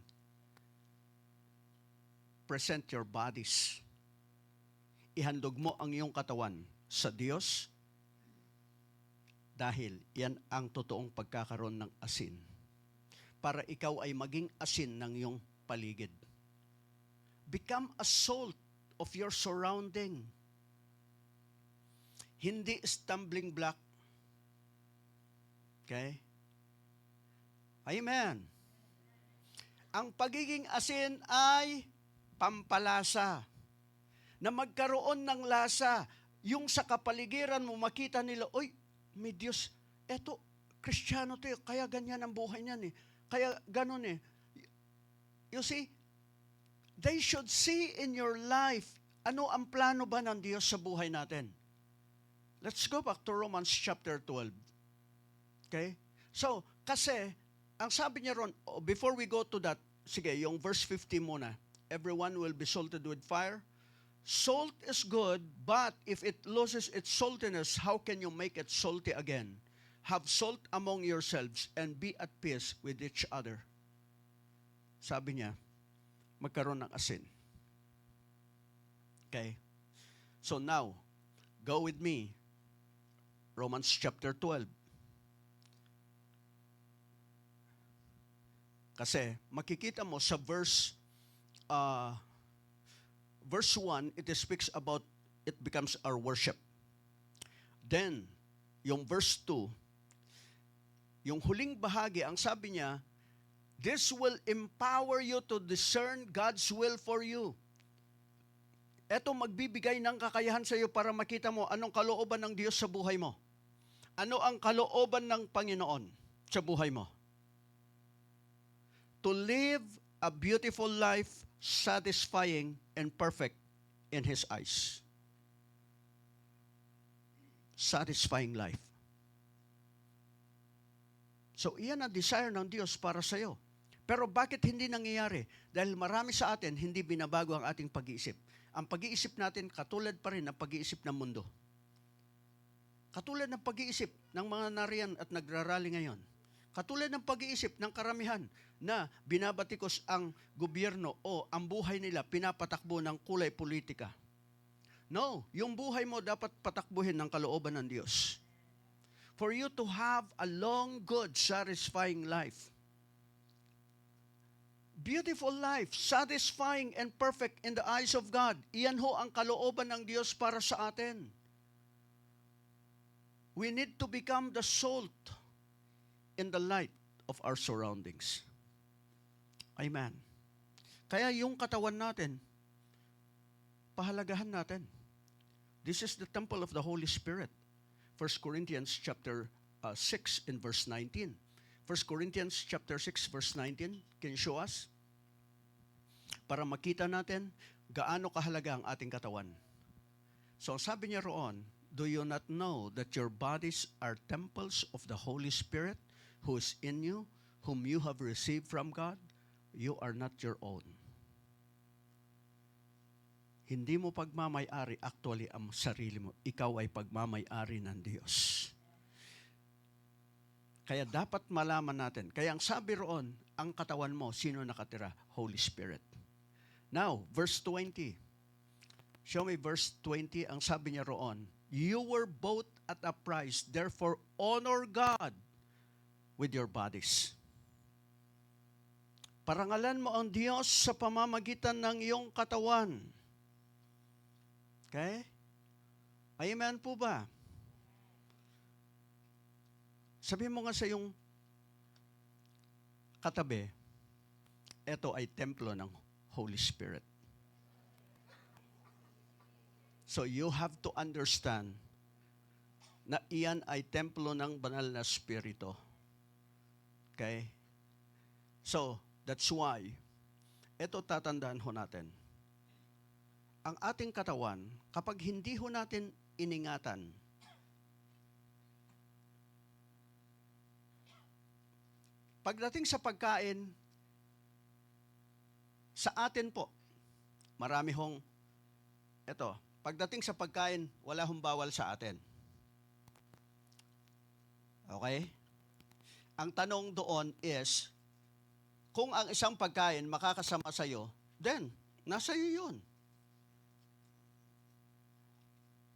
present your bodies. Ihandog mo ang iyong katawan sa Diyos dahil yan ang totoong pagkakaroon ng asin. Para ikaw ay maging asin ng iyong paligid. Become a salt of your surrounding. Hindi stumbling block. Okay? Amen. Ang pagiging asin ay pampalasa. Na magkaroon ng lasa. Yung sa kapaligiran mo, makita nila, oy, may Diyos. Eto, Kristiyano to, kaya ganyan ang buhay niyan eh. Kaya ganun eh. You see, they should see in your life, ano ang plano ba ng Diyos sa buhay natin? Let's go back to Romans chapter 12. Okay? So, kasi, ang sabi niya ron, before we go to that, sige, yung verse 50 muna. Everyone will be salted with fire. Salt is good, but if it loses its saltiness, how can you make it salty again? Have salt among yourselves and be at peace with each other. Sabi niya, magkaroon ng asin. Okay? So now, go with me. Romans chapter 12. Kasi makikita mo sa verse 1, it speaks about it becomes our worship. Then, yung verse 2, yung huling bahagi, ang sabi niya, this will empower you to discern God's will for you. Ito magbibigay ng kakayahan sa iyo para makita mo anong kalooban ng Diyos sa buhay mo. Ano ang kalooban ng Panginoon sa buhay mo. To live a beautiful life, satisfying and perfect in His eyes. Satisfying life. So, iyan ang desire ng Diyos para sa iyo. Pero bakit hindi nangyayari? Dahil marami sa atin, hindi binabago ang ating pag-iisip. Ang pag-iisip natin, katulad pa rin ng pag-iisip ng mundo. Katulad ng pag-iisip ng mga nariyan at nagrarally ngayon. Katulad ng pag-iisip ng karamihan na binabatikos ang gobyerno o ang buhay nila pinapatakbo ng kulay politika. No, yung buhay mo dapat patakbuhin ng kalooban ng Diyos. For you to have a long, good, satisfying life. Beautiful life, satisfying and perfect in the eyes of God. Iyan ho ang kalooban ng Diyos para sa atin. We need to become the salt in the light of our surroundings. Amen. Kaya yung katawan natin, pahalagahan natin. This is the temple of the Holy Spirit. 1 Corinthians chapter 6 in verse 19. 1 Corinthians chapter 6 verse 19, can you show us? Para makita natin gaano kahalaga ang ating katawan. So sabi niya roon, do you not know that your bodies are temples of the Holy Spirit who is in you, whom you have received from God? You are not your own. Hindi mo pagmamay-ari actually ang sarili mo. Ikaw ay pagmamay-ari ng Diyos. Kaya dapat malaman natin. Kaya ang sabi roon, ang katawan mo, sino nakatira? Holy Spirit. Now, verse 20. Show me verse 20. Ang sabi niya roon, you were bought at a price, therefore honor God with your bodies. Parangalan mo ang Diyos sa pamamagitan ng iyong katawan. Okay? Amen po ba? Sabihin mo nga sa iyong katabi, ito ay templo ng Holy Spirit. So you have to understand na iyan ay templo ng banal na Espiritu. Okay? So, that's why, ito tatandaan ho natin. Ang ating katawan, kapag hindi ho natin iningatan, pagdating sa pagkain, sa atin po, marami hong, pagdating sa pagkain, wala hong bawal sa atin. Okay? Ang tanong doon is, kung ang isang pagkain makakasama sa'yo, then, nasa iyo yun.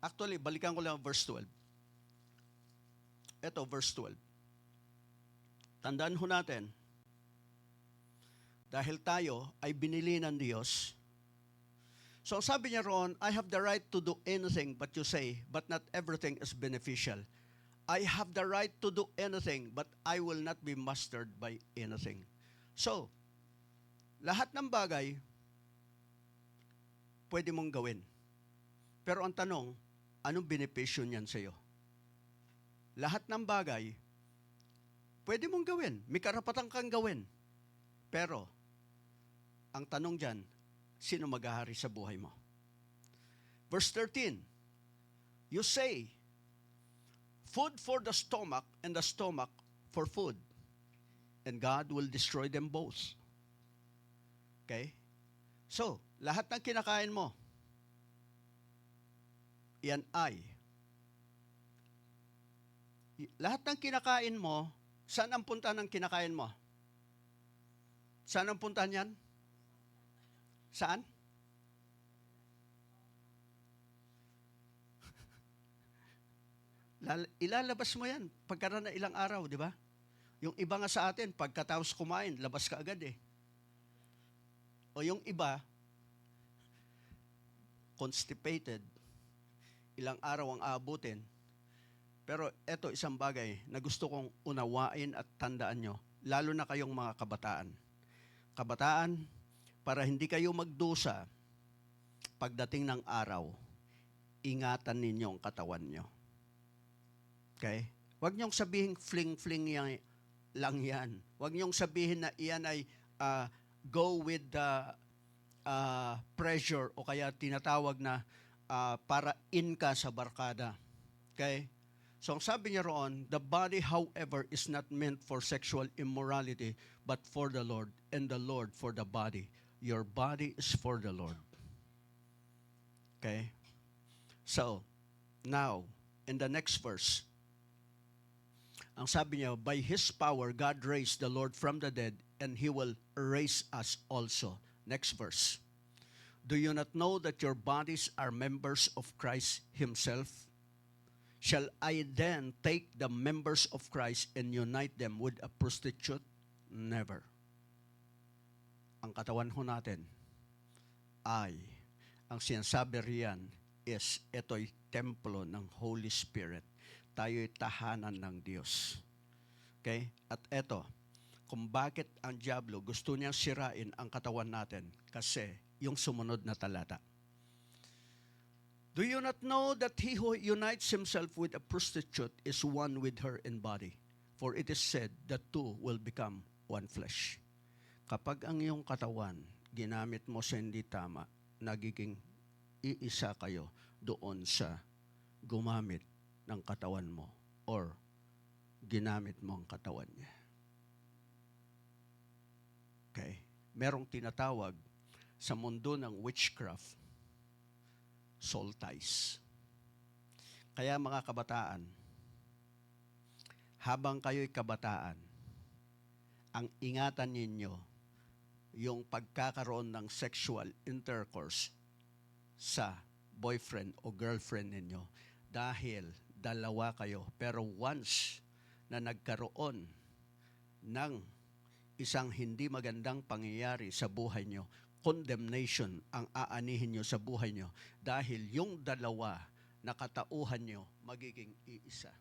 Actually, balikan ko lang verse 12. Ito, verse 12. Tandaan ho natin, dahil tayo ay binili ng Diyos. So sabi niya roon, I have the right to do anything but you say, but not everything is beneficial. I have the right to do anything, but I will not be mastered by anything. So, lahat ng bagay, pwede mong gawin. Pero ang tanong, anong benepisyo niyan sa'yo? Lahat ng bagay, pwede mong gawin. May karapatan kang gawin. Pero, ang tanong dyan, sino maghahari sa buhay mo? Verse 13, you say, food for the stomach and the stomach for food, and God will destroy them both. Okay? So, lahat ng kinakain mo, yan ay. Lahat ng kinakain mo, saan ang punta ng kinakain mo? Saan ang punta niyan? Saan? Ilalabas mo yan pagkaroon na ilang araw, di ba? Yung iba nga sa atin, pagkatapos kumain, labas ka agad eh. O yung iba, constipated, ilang araw ang aabutin. Pero eto isang bagay na gusto kong unawain at tandaan nyo, lalo na kayong mga kabataan. Kabataan, para hindi kayo magdusa pagdating ng araw, ingatan ninyo ang katawan nyo. Okay? Huwag niyong sabihin fling-fling lang yan. Huwag niyong sabihin na iyan ay go with the pressure o kaya tinatawag na para in ka sa barkada. Okay? So ang sabi niya roon, the body however is not meant for sexual immorality but for the Lord, and the Lord for the body. Your body is for the Lord. Okay? So, now, in the next verse, ang sabi niya, by His power, God raised the Lord from the dead, and He will raise us also. Next verse. Do you not know that your bodies are members of Christ Himself? Shall I then take the members of Christ and unite them with a prostitute? Never. Ang katawan ho natin ay, ang sinasabi riyan is, ito'y templo ng Holy Spirit. Tayo'y tahanan ng Diyos. Okay? At eto, kung bakit ang diablo gusto niyang sirain ang katawan natin, kasi yung sumunod na talata. Do you not know that he who unites himself with a prostitute is one with her in body? For it is said that two will become one flesh. Kapag ang iyong katawan ginamit mo sa hindi tama, nagiging iisa kayo doon sa gumamit ng katawan mo or ginamit mo ang katawan niya. Okay? Merong tinatawag sa mundo ng witchcraft, soul ties. Kaya mga kabataan, habang kayo'y kabataan, ang ingatan ninyo yung pagkakaroon ng sexual intercourse sa boyfriend o girlfriend ninyo dahil dalawa kayo. Pero once na nagkaroon ng isang hindi magandang pangyayari sa buhay nyo, condemnation ang aanihin nyo sa buhay nyo dahil yung dalawa na katauhan nyo magiging iisa.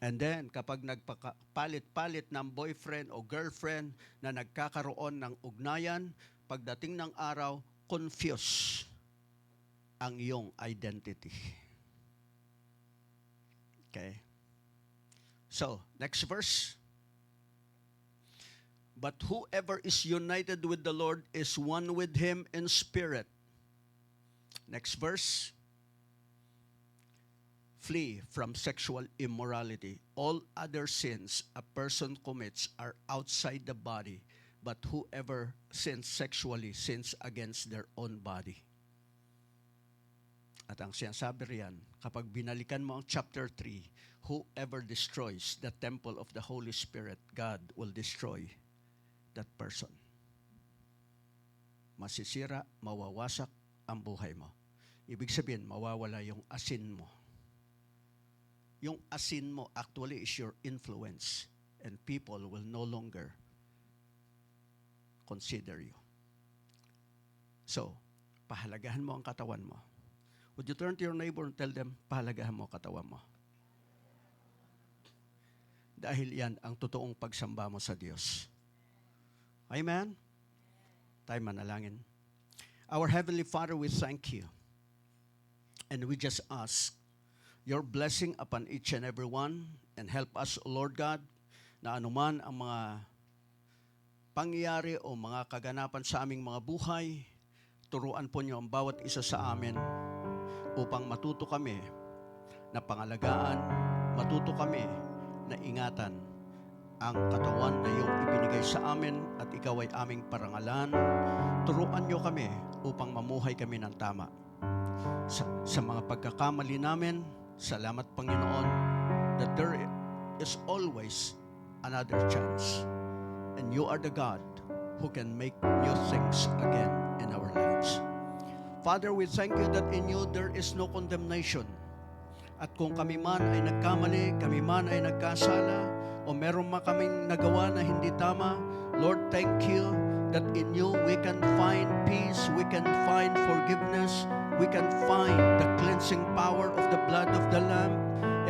And then, kapag nagpalit-palit ng boyfriend o girlfriend na nagkakaroon ng ugnayan, pagdating ng araw, confuse ang iyong identity. Okay? So, next verse. But whoever is united with the Lord is one with Him in spirit. Next verse. Flee from sexual immorality. All other sins a person commits are outside the body, but whoever sins sexually sins against their own body. At ang sinasabi riyan, kapag binalikan mo ang chapter 3, whoever destroys the temple of the Holy Spirit, God will destroy that person. Masisira, mawawasak ang buhay mo. Ibig sabihin, mawawala yung asin mo. Yung asin mo actually is your influence, and people will no longer consider you. So, pahalagahan mo ang katawan mo. Would you turn to your neighbor and tell them, pahalagahan mo ang katawan mo? Dahil yan ang totoong pagsamba mo sa Diyos. Amen? Tayo manalangin. Our Heavenly Father, we thank you. And we just ask your blessing upon each and every one, and help us, Lord God, na anuman ang mga pangyayari o mga kaganapan sa aming mga buhay, turuan po niyo ang bawat isa sa amin upang matuto kami na pangalagaan, matuto kami na ingatan ang katawan na iyong ibinigay sa amin at ikaw ay aming parangalan. Turuan niyo kami upang mamuhay kami ng tama. Sa mga pagkakamali namin, salamat Panginoon that there is always another chance. And you are the God who can make new things again in our lives. Father, we thank you that in you there is no condemnation. At kung kami man ay nagkamali, kami man ay nagkasala, o meron man kaming nagawa na hindi tama, Lord, thank you that in you we can find peace, we can find forgiveness, we can find the cleansing power of the blood of the Lamb,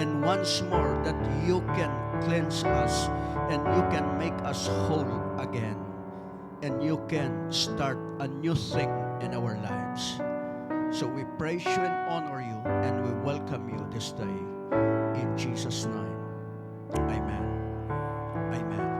and once more that you can cleanse us and you can make us whole again, and you can start a new thing in our lives. So we praise you and honor you, and we welcome you this day. In Jesus' name, amen. Amen.